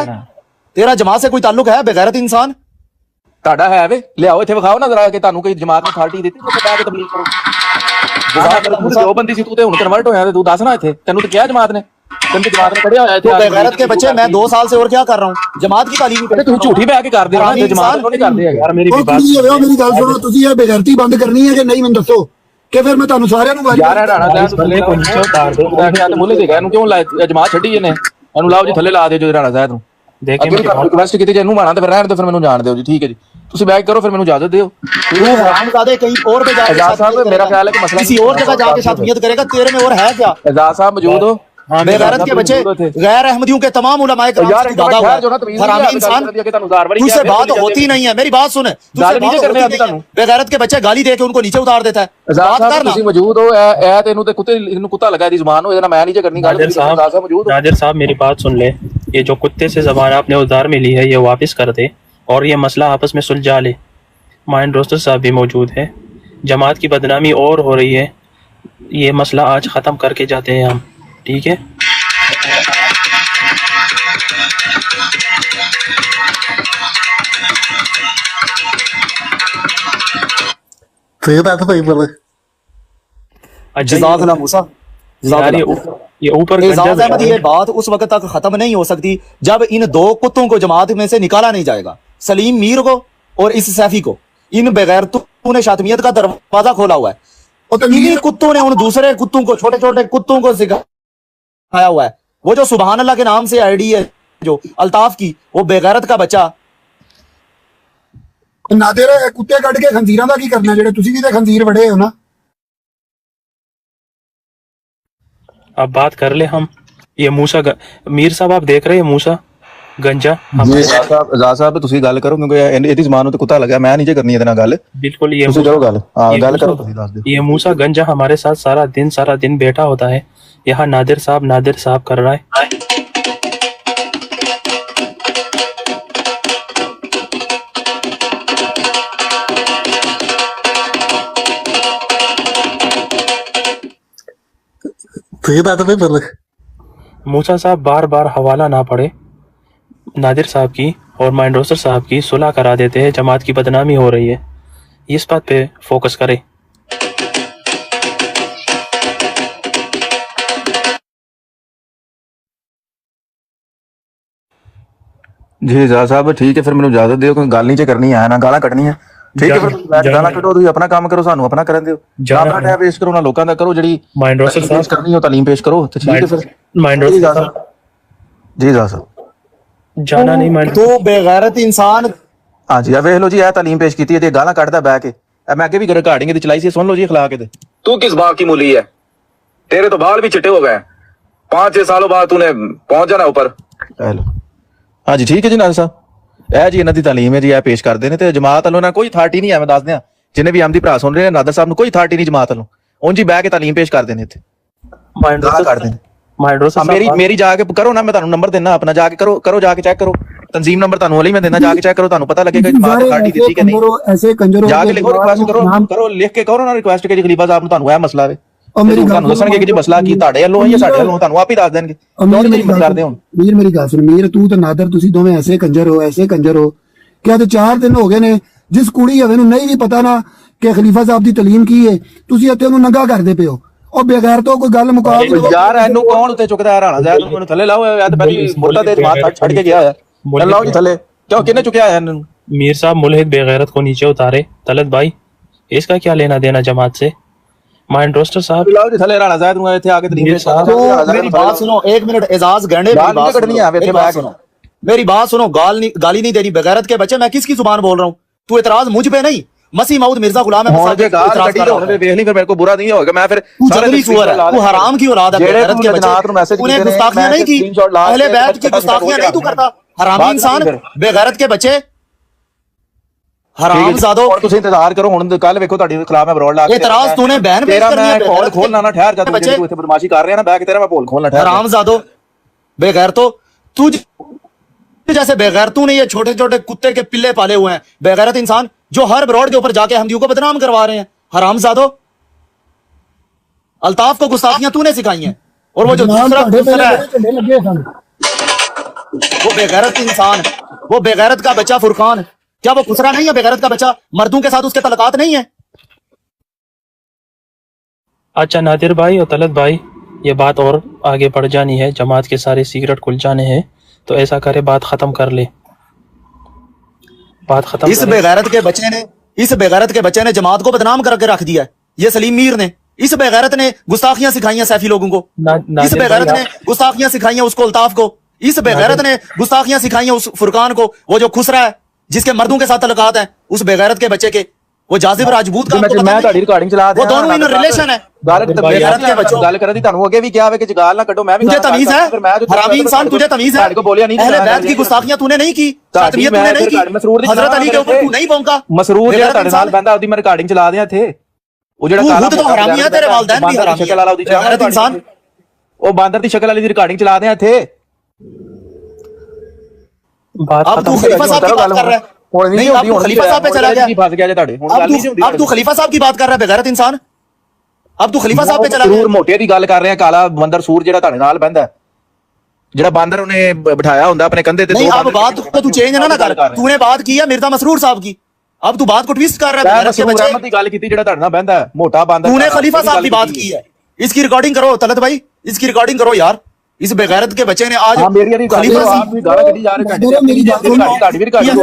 तेरा जमात से कोई ताल्लुक है बेगैरत इंसान? ਤੁਹਾਡਾ ਹੈ ਵੇ ਲਿਆਓ ਇੱਥੇ ਵਿਖਾਓ ਨਾ ਜ਼ਰਾ ਕਿ ਤੁਹਾਨੂੰ ਕੋਈ ਜਮਾਤ ਨੇ ਖਾਲਟੀ ਦਿੱਤੀ ਤੇ ਬਹਿ ਕੇ ਤਬਲੀਗ ਕਰੋ ਤੂੰ ਜੋ ਬੰਦੀ ਸੀ ਤੂੰ ਤੇ ਹੁਣ ਕਨਵਰਟ ਹੋਇਆ ਤੇ ਤੂੰ ਦੱਸ ਨਾ ਇੱਥੇ ਤੈਨੂੰ ਤੇ ਕਿਹਾ ਜਮਾਤ ਨੇ ਤੈਨੂੰ ਤੇ ਜਮਾਤ ਨੇ ਪੜਿਆ ਹੋਇਆ ਇੱਥੇ तो बेगैरत के बच्चे मैं 2 साल से और क्या कर रहा हूँ? जमात की तालीम ਤੇ ਤੁਸੀਂ ਝੂਠੀ ਬਹਿ ਕੇ ਕਰਦੇ ਹੋ ਨਾ ਜਮਾਤ ਨੂੰ ਨਹੀਂ ਕਰਦੇ ਹੈਗੇ यार मेरी ਉਹ भी बात ਕੀ ਹੋਇਆ ਮੇਰੀ ਗੱਲ ਸੁਣੋ ਤੁਸੀਂ ਇਹ ਬੇਗੈਰਤੀ ਬੰਦ ਕਰਨੀ ਹੈ ਕਿ ਨਹੀਂ ਮੈਨੂੰ ਦੱਸੋ ਕਿ ਫਿਰ ਮੈਂ ਤੁਹਾਨੂੰ ਸਾਰਿਆਂ ਨੂੰ ਵਾਰੀ ਯਾਰ ਹਟਾਣਾ ਚਾਹ ਤੂੰ ਥੱਲੇ ਕੋਈ ਨੀਚੇ ਉਤਾਰ ਦੇ ਬੈਠਿਆ ਤੇ ਮੁੱਲੇ ਦੇਗਾ ਇਹਨੂੰ ਕਿਉਂ ਜਮਾਤ ਛੱਡੀ ਇਹਨੇ ਇਹਨੂੰ ਲਾਓ ਜੀ ਥੱਲੇ ਲਾ ਦਿਓ ਜੋ ਹਟਾਣਾ ਚਾਹ ਤੂੰ देखिए ਅੱਗੇ मेरी ਰਿਕਵੈਸਟ ਕੀਤੀ ਜੇ ਇਹਨੂੰ ਮਾਣਾ ਤੇ ਫਿਰ ਰਹਿਣ ਦਿਓ ਫਿਰ ਮੈਨੂੰ ਜਾਣ ਦਿਓ ਜੀ ਠੀਕ ਹੈ ਜੀ ਤੁਸੀਂ ਬੈਕ ਕਰੋ ਫਿਰ ਮੈਨੂੰ ਇਜਾਜ਼ਤ ਦਿਓ तू हरामजादे कहीं और पे जाके एजाज साहब, शादी मेरा करेगा। ख्याल है कि मसला किसी और जगह जाके शादियत करेगा, तेरे में और है क्या? एजाज साहब मौजूद हो बेगैरत के बच्चे गैर अहमदियों के तमाम उलमाए कराम यार से एक दादा बार हुआ ठहर जो ना, तमीज़ हरामी नहीं है, इंसान आपने दिया कि तुहानू 1000 बारी तुझसे किया, बात फिर होती नहीं है। मेरी बात सुन, तुझसे गाली नहीं बात करने होती आती नहीं है। बेगैरत के बच्चे गाली देके उनको नीचे उतार देता है। एजाज बात साहब करना ਤੁਸੀਂ ਮੌਜੂਦ ਹੋ ਇਹ ਤੇ ਇਹਨੂੰ ਤੇ ਕੁੱਤੇ ਇਹਨੂੰ ਕੁੱਤਾ ਲੱਗਾ ਇਹਦੀ ਜ਼ੁਬਾਨ ਨੂੰ ਇਹਦੇ ਨਾਲ ਮੈਂ ਨਹੀਂ ਜੇ ਕਰਨੀ ਗੱਲ नादिर एजाज साहब साहब मौजूद हो नादिर साहब मेरी बात सुन ले। ये जो कुत्ते से जबान आपने उधार में ली है ये वापस कर दे और ये मसला आपस में सुलझा ले। माइंड रोस्टर साहब भी मौजूद है। जमात की बदनामी और हो रही है, ये मसला आज ख़त्म करके जाते हैं हम, ठीक है? तेरा तो भाई बोले अच्छा जज़ाकल्लाह मूसा, यार जज़ाकल्लाह। ये ऊपर एजाज गंजा अहमद, ये बात उस वक्त तक खत्म नहीं हो सकती जब इन 2 कुत्तों को जमात में से निकाला नहीं जाएगा, सलीम मीर को और इस सैफी को। इन बेगैरतों ने शातमियत का दरवाजा खोला हुआ है और इन्हीं कुत्तों ने उन दूसरे कुत्तों को, छोटे छोटे कुत्तों को सिखाया हुआ है। वो जो सुबहान अल्लाह के नाम से आईडी है जो अल्ताफ की, वो बेगैरत का बच्चा ਨਾਦਰ ਕੁੱਤੇ ਕੱਢ ਕੇ ਖੰਜ਼ੀਰਾਂ ਦਾ ਕੀ ਕਰਨਾ ਜਿਹੜੇ ਤੁਸੀਂ ਵੀ ਤੇ ਖੰਜ਼ੀਰ ਵੜੇ ਹੋ ਨਾ अब बात कर ले हम। ये मूसा मीर साहब आप देख रहे हैं मूसा गंजा ਜੀ एजाज साहब ਤੁਸੀਂ ਗੱਲ ਕਰੋ ਕਿਉਂਕਿ ਇਹਦੀ ਜ਼ੁਬਾਨ ਨੂੰ ਤੇ ਕੁੱਤਾ ਲੱਗਾ ਮੈਂ ਨਹੀਂ ਜੇ ਕਰਨੀ ਇਹਦੇ ਨਾਲ ਗੱਲ बिल्कुल ये ਤੁਸੀਂ ਕਰੋ ਗੱਲ ਹਾਂ ये ਗੱਲ ਕਰੋ मूसा- ਤੁਸੀਂ ਦੱਸ ਦਿਓ ये मूसा गंजा हमारे साथ सारा दिन बैठा होता है। यहाँ नादिर साहब कर रहा है। तेरा तो भाई बोले मूसा साहब बार बार हवाला ना पड़े नादिर साहब की और माइंड रोस्टर साहब की सुलह करा देते हैं। जमात की बदनामी हो रही है, इस बात पे फोकस करें। ਜੀ एजाज साहब ठीक है फिर ਮੈਨੂੰ ਇਜਾਜ਼ਤ ਦਿਓ ਕੋਈ ਗੱਲ ਨਹੀਂ ਜੇ ਕਰਨੀ ਹੈ ਨਾ ਗਾਲਾਂ ਕੱਢਣੀ ਹੈ ਠੀਕ ਹੈ ਫਿਰ ਗਾਲਾਂ ਕੱਢੋ ਤੁਸੀਂ ਆਪਣਾ ਕੰਮ ਕਰੋ ਸਾਨੂੰ ਆਪਣਾ ਕਰਨ ਦਿਓ ਜਾਂ ਆਪਣਾ ਟਾਈਮ ਪੇਸ਼ ਕਰੋ ਨਾ ਲੋਕਾਂ ਦਾ ਕਰੋ ਜਿਹੜੀ माइंड रोस्टर ਪੇਸ਼ साहब ਕਰਨੀ ਹੋ ਤਾਲੀਮ ਪੇਸ਼ ਕਰੋ ਤੇ ਠੀਕ ਹੈ ਫਿਰ माइंड रोस्टर साहब ਜੀ एजाज साहब जाना नहीं माइंड तो बेगैरत इंसान हाँ जी ਵੇਖ ਲਓ ਜੀ ਇਹ ਤਾਲੀਮ ਪੇਸ਼ ਕੀਤੀ ਹੈ ਤੇ ਗਾਲਾਂ ਕੱਢਦਾ ਬਹਿ ਕੇ ਮੈਂ ਅੱਗੇ ਵੀ ਰਿਕਾਰਡਿੰਗ ਦੀ ਚਲਾਈ ਸੀ ਸੁਣ ਲਓ ਜੀ ਅਖਲਾਕ ਇਹਦੇ तू किस बाग की मूली है? तेरे तो बाल भी चिट्टे हो गए। 5-6 सालों बाद तूने पहुंच जाना ऊपर। ਇਹ ਲਓ ਹਾਂ ਜੀ ਠੀਕ ਹੈ ਜੀ ਨਾਜ਼ਰ ਸਾਹਿਬ ਇਹ ਜੀ ਇਹਨਾਂ ਦੀ ਤਾਲੀਮ ਹੈ ਜੀ ਇਹ ਪੇਸ਼ ਕਰਦੇ ਨੇ ਤੇ ਜਮਾਤ ਵੱਲੋਂ ਨਾ ਕੋਈ ਅਥਾਰਟੀ ਨਹੀਂ ਹੈ ਮੈਂ ਦੱਸ ਦਿਆਂ ਜਿੰਨੇ ਵੀ ਆਮਦੀ ਭਰਾ ਸੁਣ ਰਹੇ ਨੇ ਨਾਦਰ ਸਾਹਿਬ ਨੂੰ ਕੋਈ ਅਥਾਰਟੀ ਨਹੀਂ ਜਮਾਤ ਵੱਲੋਂ ਉਂਝ ਹੀ ਬਹਿ ਕੇ ਤਾਲੀਮ ਪੇਸ਼ ਕਰਦੇ ਨੇ ਇੱਥੇ माइंड ਗਾਲਾਂ रोस्टर ਕੱਢਦੇ ਨੇ माइंड रोस्टर ਮੇਰੀ ਜਾ ਕੇ ਕਰੋ ਨਾ ਮੈਂ ਤੁਹਾਨੂੰ ਨੰਬਰ ਦੇਣਾ ਆਪਣਾ ਜਾ ਕੇ ਕਰੋ ਜਾ ਕੇ ਚੈੱਕ ਕਰੋ ਤਨਜ਼ੀਮ ਨੰਬਰ ਤੁਹਾਨੂੰ ਹਲੇ ਮੈਂ ਦੇਣਾ ਜਾ ਕੇ ਚੈੱਕ ਕਰੋ ਤੁਹਾਨੂੰ ਪਤਾ ਲੱਗੇਗਾ ਜਮਾਤ ਅਥਾਰਟੀ ਦਿੱਤੀ ਕਿ ਨਹੀਂ ਐਸੇ ਕੰਜਰੋ ਜਾ ਕੇ ਲਿਖੋ ਰਿਕੁਐਸਟ ਕਰੋ ਲਿਖ ਕੇ ਕਰੋ ਨਾ ਰਿਕੁਐਸਟ ਕਿ ਜੀ ਖਲੀਫਾ ਸਾਹਿਬ ਨੂੰ ਤੁਹਾਨੂੰ ਇਹ ਮਸਲਾ ਵੇ ਤੁਹਾਨੂੰ ਦੱਸਣਗੇ ਕਿ ਜੀ ਮਸਲਾ ਕੀ ਤੁਹਾਡੇ ਵੱਲੋਂ ਹੈ ਜਾਂ ਸਾਡੇ ਵੱਲੋਂ ਤੁਹਾਨੂੰ ਆਪ ਹੀ ਦੱਸ ਦੇਣਗੇ ਕਿਉਂ ਨਹੀਂ ਤੁਸੀਂ ਕਰਦੇ ਹੁਣ ਮੀਰ ਮੇਰੀ ਗੱਲ ਸੁਣ ਮੀਰ ਤੂੰ ਤੇ ਨਾਦਰ ਤੁਸੀਂ ਦੋਵੇਂ ਐਸੇ ਕੰਜਰ ਹੋ ਕਿ ਅੱਜ 4 ਦਿਨ ਹੋ ਗਏ ਨੇ ਜਿਸ ਕੁੜੀ ਹੋਵੇ ਨੂੰ ਨਹੀਂ ਵੀ ਪਤਾ ਨਾ ਕਿ ਖਲੀਫਾ ਸਾਹਿਬ ਦੀ ਤਾਲੀਮ ਕੀ ਹੈ ਤੁਸੀਂ ਇੱਥੇ ਉਹਨੂੰ ਨੰਗਾ ਕਰਦੇ ਪਿਓ ਉਹ ਬੇਗੈਰ ਤੋਂ ਕੋਈ ਗੱਲ ਮੁਕਾ ਯਾਰ ਇਹਨੂੰ ਕੌਣ ਉੱਤੇ ਚੁੱਕਦਾ ਹੈ ਰਾਣਾ ਸਾਹਿਬ ਮੈਨੂੰ ਥੱਲੇ ਲਾਓ ਇਹ ਤਾਂ ਪਹਿਲੀ ਮੋਟਾ ਤੇ ਜਮਾਤ ਛੱਡ ਕੇ ਗਿਆ ਹੋਇਆ ਲਾਓ ਜੀ ਥੱਲੇ ਕਿਉਂ ਕਿਹਨੇ ਚੁੱਕਿਆ ਹੈ ਇਹਨੂੰ मीर साहब मुल्हिद बेगैरत को नीचे उतारे। तलत भाई इसका क्या लेना देना जमात से? माइंड रोस्टर साहब ਲਾਓ ਜੀ ਥੱਲੇ ਰਾਣਾ ਸਾਹਿਬ ਨੂੰ ਇੱਥੇ ਆ ਕੇ ਤਰੀਕੇ तो मेरी बात सुनो, 1 मिनट एजाज गंडे, गाल नहीं कटनी है, मेरी बात सुनो, मेरी बात सुनो, गाली नहीं देनी बेगैरत के बच्चे। मैं किसकी जुबान बोल रहा हूँ? तू इतराज मुझ पे नहीं, मसीह माऊद मिर्जा गुलाम ਹੁਣ ਜੇ ਗਾਲ ਕੱਢੀ ਤਾਂ ਉਹਨੇ ਵੇਖ ਲਈ ਫਿਰ ਮੇਰੇ ਕੋ ਬੁਰਾ ਨਹੀਂ ਹੋਏਗਾ ਮੈਂ ਫਿਰ तू जंगली सुअर है, तू हराम की औलाद है। बेगैरत के बच्चे तूने गुस्ताखियां नहीं की, अहले बैत की गुस्ताखियां नहीं तू करता, हरामी इंसान। बेगैरत के बच्चे हराम जादो, ਤੁਸੀਂ ਇੰਤਜ਼ਾਰ ਕਰੋ ਹੁਣ ਕੱਲ ਵੇਖੋ ਤੁਹਾਡੇ ਖਿਲਾਫ ਮੈਂ ਬਰੋਡ ਲਾ ਕੇ एतराज तूने बहन पेश ਤੇਰਾ करनी है। ਮੈਂ ਪੋਲ ਖੋਲਣਾ ਨਾ ਠਹਿਰ ਜਾ ਤੂੰ बच्चे ਇੱਥੇ ਬਦਮਾਸ਼ੀ ਕਰ ਰਿਹਾ ਨਾ ਬੈ ਕੇ ਤੇਰਾ ਮੈਂ ਪੋਲ ਖੋਲਣਾ ਠਹਿਰ हराम जादो बेगैर तो तू जैसे बेगैरतों ने ये छोटे छोटे कुत्ते के पिल्ले पाले हुए हैं। बेगैरत इंसान जो हर ब्रॉड के ऊपर जाके हमदियों को बदनाम करवा रहे हैं। हराम जादो, अल्ताफ को गुस्ताखियां तूने सिखाई हैं और वो जो दूसरा है वो बेगैरत इंसान वो बेगैरत का बच्चा फुरकान, क्या वो खुसरा नहीं है? बेगैरत का बच्चा, मर्दों के साथ उसके तलकात नहीं है? अच्छा नादिर भाई और तलत भाई, ये बात और आगे बढ़ जानी है, जमात के सारे सीक्रेट खुल जाने हैं, तो ऐसा करे बात खत्म कर ले, बात खत्म इस करे। बेगैरत के बच्चे ने जमात को बदनाम करके रख दिया है, ये सलीम मीर ने। इस बेगैरत ने गुस्ताखियां सिखाई हैं सैफी लोगों को। इस बेगैरत ने गुस्ताखियां सिखाई हैं उसको अल्ताफ को। इस बेगैरत ने गुस्ताखियां सिखाई हैं उस फुरकान को, वो जो खुसरा है जिसके मर्दों के साथ तल्लुकात हैं, उस बेगैरत के बच्चे के, वो जाजिब राजपूत का मैं ਤੁਹਾਡੀ ਰਿਕਾਰਡਿੰਗ ਚਲਾ वो दोनों इन रिलेशन है। बेगैरत के बच्चों ਗੱਲ ਕਰਾਂ ਦੀ ਤੁਹਾਨੂੰ ਅੱਗੇ ਵੀ ਕਿਹਾ ਵੇ ਕਿ ਗਾਲ ਨਾ ਕੱਢੋ, ਮੈਂ ਵੀ तुझे तमीज है? हरामी इंसान, तुझे तमीज है? को बोलिया नहीं, अहले बैत की गुस्ताखियां तूने नहीं की, तातमीयत तूने नहीं की, हजरत अली के ऊपर तू नहीं भौंका। ਮਸਰੂਰ ਜਿਹੜਾ ਤੁਹਾਡੇ ਨਾਲ ਬੰਦਾ ਉਹਦੀ ਮੈਂ ਰਿਕਾਰਡਿੰਗ ਚਲਾ ਦਿਆਂ ਇੱਥੇ, ਉਹ ਜਿਹੜਾ तू खुद तो हरामी है, तेरे वालिदैन भी हरामी ਸ਼ਕਲ ਵਾਲਾ ਉਹਦੀ है। बेगैरत इंसान, ਉਹ ਬਾਂਦਰ ਦੀ ਸ਼ਕਲ ਵਾਲੀ ਦੀ ਰਿਕਾਰਡਿੰਗ ਚਲਾ ਦਿਆਂ ਇੱਥੇ। बात अब तू खत्म खलीफा साहब की बात कर रहा है। नहीं, अब तू खलीफा साहब पे चला गया। फंस गया ਜੇ ਤੁਹਾਡੇ ਹੁਣ ਗੱਲ ਨਹੀਂ ਹੁੰਦੀ। अब तू खलीफा साहब की बात कर रहा है बेगैरत इंसान। अब तू खलीफा साहब पे चला गया। ਮਸਰੂਰ ਮੋਟੇ ਦੀ ਗੱਲ ਕਰ ਰਹੇ ਆ, ਕਾਲਾ ਬੰਦਰ ਸੂਰ ਜਿਹੜਾ ਤੁਹਾਡੇ ਨਾਲ ਬਹਿੰਦਾ, ਜਿਹੜਾ ਬਾਂਦਰ ਉਹਨੇ ਬਿਠਾਇਆ ਹੁੰਦਾ ਆਪਣੇ ਕੰਧੇ ਤੇ। नहीं, अब बात तो तू चेंज ना कर, तूने बात की है मिर्जा मसरूर साहब की, अब तू बात को ट्विस्ट कर रहा है। बेगैरत के ਮਸਰੂਰ बच्चे, ਅਹਿਮਦ ਦੀ ਗੱਲ ਕੀਤੀ ਜਿਹੜਾ ਤੁਹਾਡੇ ਨਾਲ ਬਹਿੰਦਾ ਮੋਟਾ ਬਾਂਦਰ। तूने खलीफा साहब की बात की है, इसकी रिकॉर्डिंग करो तलत भाई, इसकी रिकॉर्डिंग करो यार। इस बेगैरत के बच्चे ने आज मेरी खलीफा साहब, आप भी गाना कढ़ी जा रहे हैं, मेरी बात सुनो।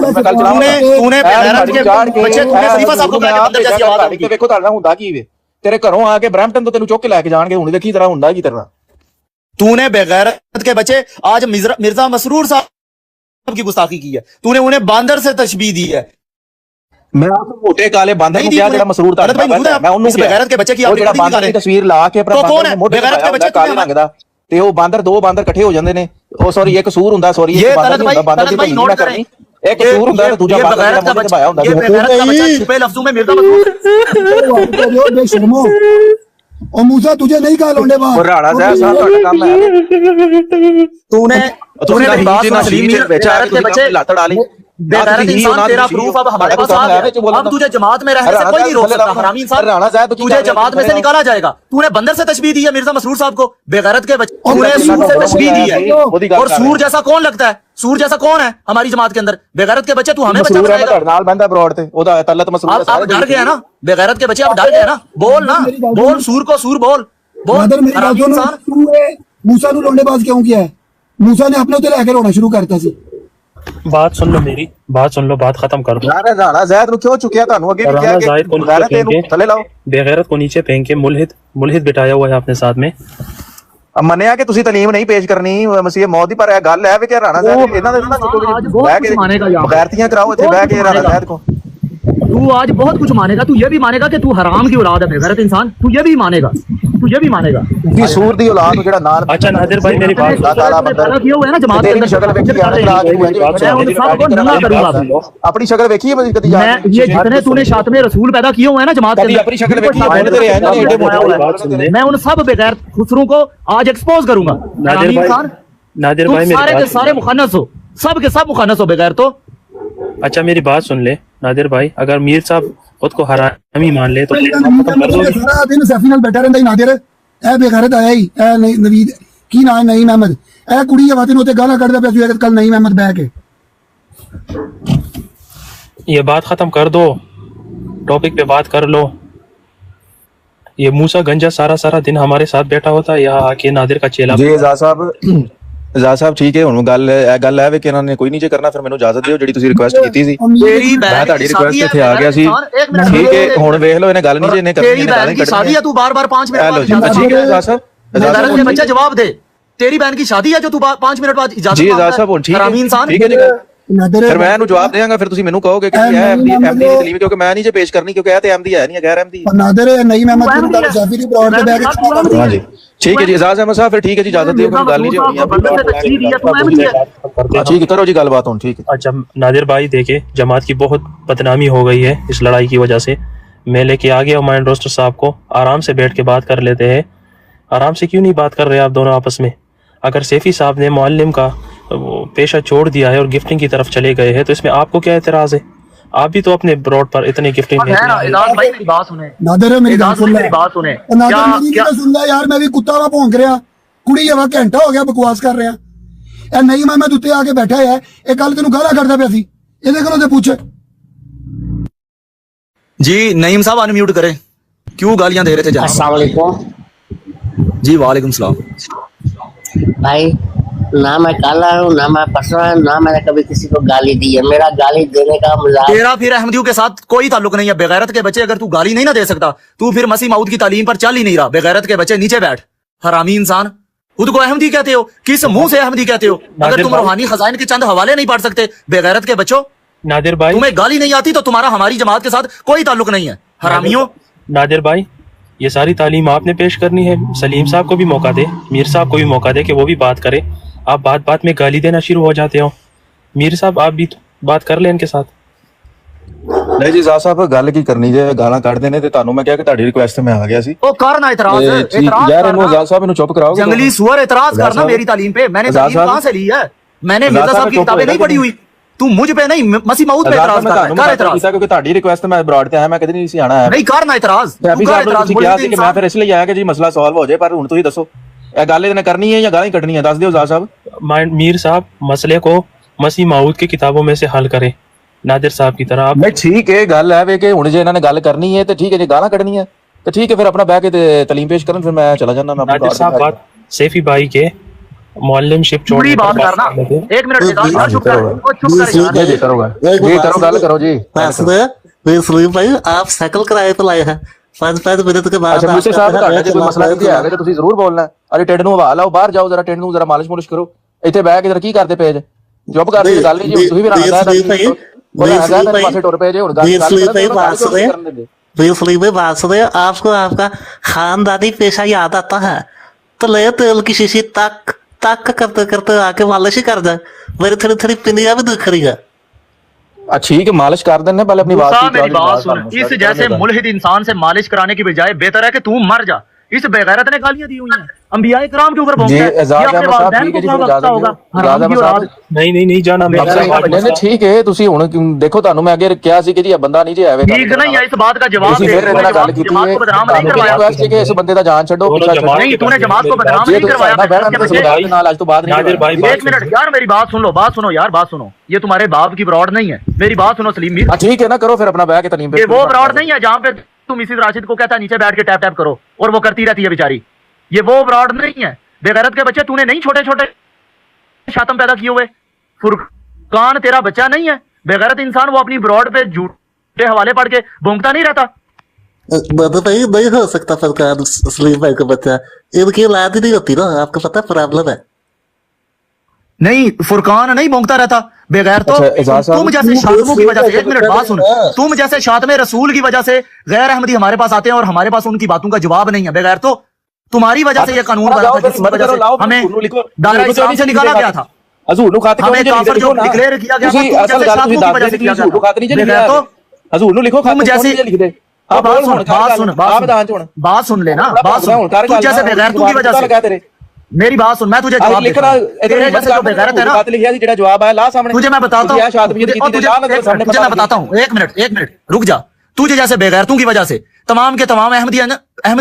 मैं कल चलाऊंगा। तूने बेगैरत के बच्चे, तूने खलीफा साहब को कहा कि बंदर जैसी आवाज आएगी। ਵੇਖੋ ਤੁਹਾਡਾ ਹੁੰਦਾ ਕੀ ਵੇ, ਤੇਰੇ ਘਰੋਂ ਆ ਕੇ ਬ੍ਰੈਂਪਟਨ ਤੋਂ ਤੈਨੂੰ ਚੁੱਕ ਕੇ ਲੈ ਕੇ ਜਾਣਗੇ, ਹੁਣ ਵੇਖੀ ਤੇਰਾ ਹੁੰਦਾ ਕੀ ਤੇਰਾ। तूने बेगैरत के बच्चे आज मिर्जा मसरूर साहब की गुस्ताखी की है, तूने उन्हें बांदर से तशबीह दी है। मैं मोटे काले बांदर नहीं ਨੂੰ ਕਿਹਾ दी ਜਿਹੜਾ तूने। ਮਸਰੂਰ तलत भाई ਤੁਹਾਡਾ ਮੈਂ ਉਹਨੂੰ इस बेगैरत के बच्चे की ਉਹ आप ਜਿਹੜਾ रिकॉर्डिंग ਬਾਂਦਰ ਦੀ निकालें। ਤਸਵੀਰ ਲਾ ਕੇ ਆਪਣਾ तो कौन है? ਬਾਂਦਰ ਮੋਢੇ बेगैरत के बच्चे ਕਾਲੇ तूने- ਰੰਗ ਦਾ, ਤੇ ਉਹ ਬਾਂਦਰ ਦੋ ਬਾਂਦਰ ਇਕੱਠੇ ਹੋ ਜਾਂਦੇ ਨੇ। ਉਹ ਸੌਰੀ ਇੱਕ ਸੂਰ ਹੁੰਦਾ, ਸੌਰੀ ये ਇੱਕ ਬਾਂਦਰ तलत ਨਹੀਂ ਹੁੰਦਾ, भाई, बांदर तलत ਦੀ भाई ਭਲੀ नोट ਨਾ करें, ਕਰਨੀ। ਇੱਕ ਸੂਰ ਹੁੰਦਾ ਤੇ ਦੂਜਾ ये ਬਾਂਦਰ बेगैरत ਜਿਹੜਾ का ਮੋਢੇ ਤੇ ਪਾਇਆ ਹੁੰਦਾ। बच्चा, ये बेगैरत का बच्चा छुपे लफ्जों में मिर्जा मसरूर। बेशर्मो और मूसा तुझे नहीं कहा लौंडे बाहर। ਉਹ ਰਾਣਾ ਸਾਹਿਬ ਸਾਹਿਬ ਤੁਹਾਡਾ ਕੰਮ ਹੈ। तूने मेरी बात सुन, सलीम मीर, बेगैरत के बच्चे, ਲੱਤ ਡਾਲੀ बेगैरत इंसान, तेरा प्रूफ अब हमारे पास आ गया। अब तुझे जमात में रहने से कोई नहीं रोक सकता। हरामी इंसान, राणा साहब तुझे जमात में से निकाला जाएगा। तूने बंदर से तशबीह दी है मिर्जा मसरूर साहब को, बेगैरत के बच्चे, तूने सूर से तशबीह दी है। और सूर जैसा कौन लगता है? सूर जैसा कौन है हमारी जमात के अंदर? बेगैरत के बच्चे, तू हमें बच्चा बनाएगा? ਤੁਹਾਡੇ ਨਾਲ ਬੰਦਾ ਬਰੋਡ ਤੇ ਉਹਦਾ ਤਲਤ ਮਸਰੂਰ अब डर गया ना बेगैरत के बच्चे, अब डर गया ना। बोल ना, बोल सूर को सूर बोल, बोल। नादर मेरी बात हरामी सुनो, इंसान, तू मूसा ਨੂੰ ਲੌਂਡੇਬਾਜ਼ ਕਿਉਂ किया है? मूसा ने अपने ਉੱਤੇ ਲੈ ਕੇ ਰੋਣਾ ਸ਼ੁਰੂ ਕਰਤਾ ਸੀ। बात सुन लो मेरी, बात सुन लो, बात खत्म कर दो। ਯਾਰ ਰਾਣਾ ਜ਼ਾਇਦ ਨੂੰ ਕਿਉਂ ਚੁੱਕਿਆ? ਤੁਹਾਨੂੰ ਅੱਗੇ ਵੀ राणा ਕਿਹਾ जाहिद को कि नीचे गैरत फेंक ਇਹਨੂੰ ਥੱਲੇ ਲਾਓ। के, बेगैरत को नीचे फेंक के मुल्हिद बिठाया हुआ है आपने साथ में। ਮੰਨਿਆ ਕਿ ਤੁਸੀਂ ਤਾਲੀਮ ਨਹੀਂ ਪੇਸ਼ ਕਰਨੀ ਮਸੀਹ ਮੌਤ ਦੀ, ਪਰ ਇਹ ਗੱਲ ਹੈ ਵੀ ਕਿ ਰਾਣਾ ਜ਼ਾਇਦ ਇਹਨਾਂ ਦੇ ਨਾ ਚੁੱਕੋ ਬਹਿ ਕੇ ਬਗੈਰਤੀਆਂ ਕਰਾਓ ਇੱਥੇ ਬਹਿ ਕੇ ਰਾਣਾ ਜ਼ਾਇਦ ਕੋ। तू आज बहुत कुछ मानेगा, तू ये भी मानेगा कि तू हराम की औलाद है बेगैरत इंसान, तू ये भी मानेगा, तू ये भी मानेगा। ਦੀ ਸੂਰ ਦੀ ਔਲਾਦ ਨੂੰ ਜਿਹੜਾ ਨਾਲ अच्छा नादिर भाई मेरी बात अल्लाह ताला पैदा किया हुआ है ना जमात के तेरी अंदर, शक्ल देखी है, मैं उन सबको नंगा करूंगा अभी। अपनी शक्ल देखी है कभी मैं ये जितने तूने शातमे रसूल पैदा किए हुए हैं ना जमात के कभी अपनी शक्ल देखी है? अंदर, तेरे हैं ना एडे मोटे, मैं उन सब बेगैर खुसरों को आज एक्सपोज करूंगा। हरामी इंसान, नादिर तुम भाई मेरी सारे के बात सारे मुखन्नस हो, सब के सब मुखन्नस हो बेगैर। तो अच्छा मेरी बात सुन ले नादिर भाई, अगर मीर साहब खुद को हरामी मान ले तो खत्म कर दो। ਸਾਰਾ ਦਿਨ ਸੈਫੀ ਨਾਲ ਬੈਠਾ ਰਹਿੰਦਾ ਹੀ ਨਾਦਰ। ਇਹ ਬੇਗੈਰਤ ਆਇਆ ਹੀ, ਇਹ ਨਵੀਦ ਕੀ ਨਾਂ ਹੈ, ਨਈਮ ਅਹਿਮਦ। ਇਹ ਕੁੜੀ ਆਵਾਜ਼ ਨੂੰ ਉੱਤੇ ਗਾਲਾਂ ਕੱਢਦਾ ਪਿਆ ਸੀ ਕੱਲ ਨਈਮ ਅਹਿਮਦ ਬਹਿ ਕੇ। ये बात खत्म कर दो, टॉपिक पे बात कर लो। ये मूसा गंजा सारा सारा दिन हमारे साथ बैठा होता है, यहाँ आके नादिर का चेला। ਜੀ ਜ਼ਾਦ ਸਾਹਿਬ ਠੀਕ ਹੈ। ਹੁਣ ਗੱਲ ਹੈ ਵੀ ਕਿ ਇਹਨਾਂ ਨੇ ਕੋਈ ਨਹੀਂ ਜੇ ਕਰਨਾ, ਫਿਰ ਮੈਨੂੰ ਇਜਾਜ਼ਤ ਦਿਓ ਜਿਹੜੀ ਤੁਸੀਂ ਰਿਕੁਐਸਟ ਕੀਤੀ ਸੀ। तेरी ਮੈਂ बहन ਤੁਹਾਡੀ की ਰਿਕੁਐਸਟ शादी है, ਇੱਥੇ ਆ ਗਿਆ ਸੀ। एक मिनट, ਠੀਕ ਹੈ ਹੁਣ ਵੇਖ ਲਓ ਇਹਨੇ ਗੱਲ ਨਹੀਂ ਜੇ ਇਹਨੇ ਕਰਨੀ तेरी ਇਹਨੇ ਗਾਲਾਂ बहन ਹੀ की शादी ਕੱਢਣੀਆਂ। है, तू बार बार 5 हेलो मिनट जी, बाद ठीक है ਜ਼ਾਦ ਸਾਹਿਬ। बेगैरत के बच्चे जवाब दे। तेरी बहन की शादी है जो तू 5 मिनट बाद इजाजत ਜੀ मांगता ਜ਼ਾਦ है? ਸਾਹਿਬ ਹੁਣ ਠੀਕ हरामी ਹੈ इंसान, ਠੀਕ ਹੈ ਜੀ। ਨਾਦਰ ਫਿਰ ਮੈਂ ਇਹਨੂੰ ਜਵਾਬ ਦੇਵਾਂਗਾ, ਫਿਰ ਤੁਸੀਂ ਮੈਨੂੰ ਕਹੋਗੇ ਕਿ ਇਹ ਐਮਡੀ ਦੀ ਤਲੀਮ, ਕਿਉਂਕਿ ਮੈਂ ਨਹੀਂ ਜੇ ਪੇਸ਼ ਕਰਨੀ, ਕਿਉਂਕਿ ਇਹ ਤੇ ਐਮਡੀ ਹੈ ਨਹੀਂ, ਗੈਰ ਐਮਡੀ। ਨਾਦਰ ਨਈਮ ਅਹਿਮਦ ਨੂੰ ਤਾਂ ਸੈਫੀ ਦੀ ਬਰੋਡ ਤੇ ਬਹਿ ਕੇ। हाँ जी ठीक है जी इजाज़त अहमद साहब, फिर ठीक है जी, इजाजत दियो, कोई गल नहीं जी होनी है। ठीक है करो जी गलबात हुन, ठीक है। अच्छा नादिर भाई देखे, जमात की बहुत बदनामी हो गई है इस लड़ाई की वजह से। मैं लेके आ गया माइंड रोस्टर साहब को, आराम से बैठ के बात कर लेते हैं। आराम से क्यों नहीं बात कर रहे आप दोनों आपस में? अगर सैफी साहब ने मुअल्लिम का पेशा छोड़ दिया है और गिफ्टिंग की तरफ चले गए हैं, तो इसमें आपको क्या एतराज है? आप भी तो अपने ब्रॉड पर इतने गिफ्टिंग है ना इलाज भाई, मेरी बात सुने, ਨਾਦਰ ਮੇਰੀ ਗੱਲ ਸੁਣ ਲੈ, मेरी बात सुने। ਨਾਦਰ ਮੇਰੀ ਗੱਲ ਸੁਣ ਲੈ ਯਾਰ, ਮੈਂ ਵੀ ਕੁੱਤਾ ਵਾ ਭੌਂਕ ਰਿਹਾ। ਕੁੜੀ ਆਵਾ ਘੰਟਾ ਹੋ ਗਿਆ ਬਕਵਾਸ ਕਰ ਰਿਹਾ। ਇਹ ਨਈਮ ਅਹਿਮਦ ਉੱਤੇ ਆ ਕੇ ਬੈਠਾ ਹੈ, ਇਹ ਕੱਲ ਤੈਨੂੰ ਗਾਲਾਂ ਕੱਢਦਾ ਪਿਆ ਸੀ, ਇਹਦੇ ਕੋਲੋਂ ਤੇ ਪੁੱਛ। जी नईम साहब अनम्यूट करें, क्यों गालियां दे रहे थे जनाब? अस्सलाम वालेकुम जी वालेकुम सलाम। भाई, ना मैं काला हूँ, ना मैं पसरा हूँ, ना मैंने कभी किसी को गाली दी है। मेरा गाली देने का मजाक तेरा फिर अहमदियों के साथ कोई ताल्लुक नहीं है। बेगैरत के बच्चे, अगर तू गाली नहीं ना दे सकता, तू फिर मसीह माऊद की तालीम पर चल ही नहीं रहा। बेगैरत के बच्चे नीचे बैठ, हरामी इंसान। खुद को अहमदी कहते हो, किस मुंह से अहमदी कहते हो? अगर तुम रूहानी खजाइन के चंद हवाले नहीं पढ़ सकते, बेगैरत के बच्चों, नादिर भाई, तुम्हें गाली नहीं आती तो तुम्हारा हमारी जमात के साथ कोई ताल्लुक नहीं है, हरामियों। नादिर भाई, ये सारी तालीम आपने पेश करनी है। सलीम साहब को भी मौका दे, मीर साहब को भी मौका दे कि वो भी बात करे। आप बात बात में गाली देना शुरू हो जाते हो। मीर साहब, आप भी तो बात कर लें इनके साथ। ਨਹੀਂ ਜੀ ਜ਼ਾਦ ਸਾਹਿਬ ਗੱਲ ਕੀ ਕਰਨੀ ਜੇ ਗਾਲਾਂ ਕੱਢਦੇ ਨੇ ਤੇ ਤੁਹਾਨੂੰ ਮੈਂ ਕਿਹਾ ਕਿ ਤੁਹਾਡੀ ਰਿਕੁਐਸਟ ਤੇ ਮੈਂ ਆ ਗਿਆ ਸੀ ओ करना एतराज, एतराज ਯਾਰ ਇਹਨੂੰ करना। ਜ਼ਾਦ ਸਾਹਿਬ ਇਹਨੂੰ ਚੁੱਪ ਕਰਾਓਗੇ जंगली सुअर एतराज ਜ਼ਾਦ करना ਸਾਹਿਬ। मेरी तालीम पे। मैंने ਜ਼ਾਦ तालीम ਸਾਹਿਬ। कहाँ से ली है? मैंने ਜ਼ਾਦ मिर्जा ਸਾਹਿਬ साहब की ਚੁੱਪ किताबें ਹੋਏਗਾ नहीं पढ़ी हुई। तू मुझ पे नहीं, मसीह माऊद पे एतराज कर रहा है। कर एतराज, ਕੀਤਾ ਕਿਉਂਕਿ ਤੁਹਾਡੀ ਰਿਕੁਐਸਟ ਤੇ ਮੈਂ ਬਰਾਡ ਤੇ ਆਇਆ, ਮੈਂ ਕਦੇ ਨਹੀਂ ਸੀ ਆਣਾ ਹੈ नहीं करना एतराज। ਤੇ ਅਭੀ तू कर ਸਾਹਿਬ ਨੂੰ एतराज, ਤੁਸੀਂ ਕਿਹਾ ਸੀ ਕਿ ਮੈਂ ਫਿਰ ਇਸ ਲਈ ਆਇਆ ਕਿ ਜੀ ਮਸਲਾ ਸੋਲਵ ਹੋ ਜਾਏ, ਪਰ ਹੁਣ ਤੁਸੀਂ ਦੱਸੋ ਇਹ ਗੱਲ ਇਹਨੇ ਕਰਨੀ ਹੈ ਜਾਂ ਗਾਲਾਂ ਹੀ ਕੱਢਣੀ ਹੈ? ਦੱਸ ਦਿਓ ਜ਼ਾਦ ਸਾਹਿਬ। मीर साहब, मसले को मसीह माऊद की किताबों में से हल करें, नादिर साहब की तरह। आप ਨਹੀਂ ਠੀਕ ਹੈ, ਗੱਲ ਹੈ ਵੇ ਕਿ ਹੁਣ ਜੇ ਇਹਨਾਂ ਨੇ ਗੱਲ ਕਰਨੀ ਹੈ ਤੇ ਠੀਕ ਹੈ, ਜੇ ਗਾਲਾਂ ਕੱਢਣੀ ਹੈ ਤੇ ਠੀਕ ਹੈ, ਫਿਰ ਆਪਣਾ ਬਹਿ ਕੇ ਤੇ ਤਾਲੀਮ ਪੇਸ਼ ਕਰਨ, ਫਿਰ ਮੈਂ ਚਲਾ जाना। मैं नादिर साहब, बात सैफी भाई के मुअल्लिमशिप पूरी छोड़ने बात पर करना। बात करने दे। 1 मिनट देगा, यार चुप कर, ओ चुप कर यार। जी करोगा जी, करो गल करो जी। सलीम भाई, आप साइकिल किराए पे लाए हैं 5-5 मिनट के बाद। अच्छा मूसे साहब, ਤੁਹਾਡਾ ਜੇ ਕੋਈ ਮਸਲਾ ਨਹੀਂ ਹੈ ਤੇ ਤੁਸੀਂ ਜ਼ਰੂਰ ਬੋਲਣਾ ਹੈ। ਅਰੇ ਟਿੰਡ ਨੂੰ ਹਵਾ ਲਾਓ, ਬਾਹਰ ਜਾਓ, ਜਰਾ ਟਿੰਡ ਨੂੰ ਜਰਾ ਮਾਲਿਸ਼ ਮੁਲਿਸ਼ ਕਰੋ। ਇੱਥੇ ਬਹਿ ਕੇ ਜਰਾ ਕੀ ਕਰਦੇ ਪਏ ਜੇ? ਜੋਬ ਕਰਦੇ ਦੀ ਗੱਲ ਨਹੀਂ ਜੀ, ਤੁਸੀਂ ਵੀ ਰਾਂਦਾ ਪਾਸੇ ਟੁਰ ਪਏ ਜੇ। ਹੁਣ ਗੱਲ सलीम भाई बात सुनिए, आपको आपका खानदानी पेशा याद आता है तो ले तेल की शीशी तक तक करते करते आके मालिश ही कर जाए। मेरी थोड़ी थोड़ी पिंडियां भी दुख रही है। ठीक है, मालिश कर देने पहले अपनी बात मूसा, मेरी बात सुन। इस जैसे मुल्हिद इंसान से मालिश कराने की बजाय बेहतर है कि तू मर जा। इस बेगैरत ने गालियां दी हुई हैं अंबिया इकराम के ऊपर। जी एजाज अहमद साहब, ठीक है जी, फिर इजाजत होगा। एजाज अहमद साहब, नहीं जाना। नहीं ठीक है, ਤੁਸੀਂ ਹੁਣ ਦੇਖੋ, ਤੁਹਾਨੂੰ ਮੈਂ ਅੱਗੇ ਕਿਹਾ ਸੀ ਕਿ ਜੀ ਇਹ ਬੰਦਾ ਨਹੀਂ ਜੇ ਆਵੇ। ठीक नहीं है, इस बात का जवाब ਤੁਸੀਂ दे। ਫਿਰ ਇਹਦੇ ਨਾਲ ਗੱਲ ਕੀਤੀ ਹੈ, बदनाम नहीं करवाया। ਰਿਕੁਐਸਟ ਹੈ ਕਿ ਇਸ ਬੰਦੇ ਦਾ ਜਾਨ ਛੱਡੋ। नहीं, तूने जमात को बदनाम नहीं करवाया। ਨਾਲ ਅੱਜ ਤੋਂ ਬਾਅਦ ਨਹੀਂ। नादिर भाई, 1 मिनट यार, मेरी बात सुन लो, बात सुनो यार, बात सुनो। ये तुम्हारे बाप की ब्रॉड नहीं है, मेरी बात सुनो सलीम मीर। ठीक है ना, करो फिर अपना बैग के तलीम पे। ये वो ब्रॉड नहीं है जहाँ पे तुम मिसिस राशिद को कहता है नीचे बैठ के टैप टैप करो और वो करती रहती है बेचारी। ये वो ब्रॉड नहीं है। बेगैरत के बच्चे तूने नहीं छोटे छोटे शातम पैदा किए हुए। फुरकान तेरा बच्चा नहीं है। बेगैरत इंसान वो अपनी ब्रॉड पे झूठे हवाले पढ़ के भोंकता नहीं रहता। भाई नहीं हो सकता फरकान सलीम भाई का बच्चा, इनकी औलाद ही नहीं होती ना, आपको पता प्रॉब्लम है। नहीं, फुरकान नहीं भोंकता रहता। बेगैर तो एजाज साहब, तुम जैसे शातमों की वजह से, 1 मिनट बात सुन, तुम जैसे शातमे रसूल की वजह से गैर अहमदी हमारे पास आते हैं और हमारे पास उनकी बातों का जवाब नहीं है। बेगैर तो तुम्हारी वजह से ये कानून बना था, जिस वजह से हमें दायरा इस्लाम से निकाला गया था। हजूर नु खाते हमें काफिर जो डिक्लेयर किया गया था, तुम जैसे शातमों की वजह से किया गया था। बेगैर तो हजूर नु लिखो, तुम जैसे लिख दे। बात सुन लेना, बात सुन। तू जैसे बेगैर तू की वजह से, मेरी बात सुन, मैं तुझे जवाब देता हूं। तेरे जैसे जो बेगैरत है ना, जेड़ा जवाब है ला सामने, तुझे मैं बताता हूं, तुझे मैं बताता हूं। 1 मिनट रुक जा। तुझे जैसे बेगैरतों की वजह से तमाम के तमाम अहमदी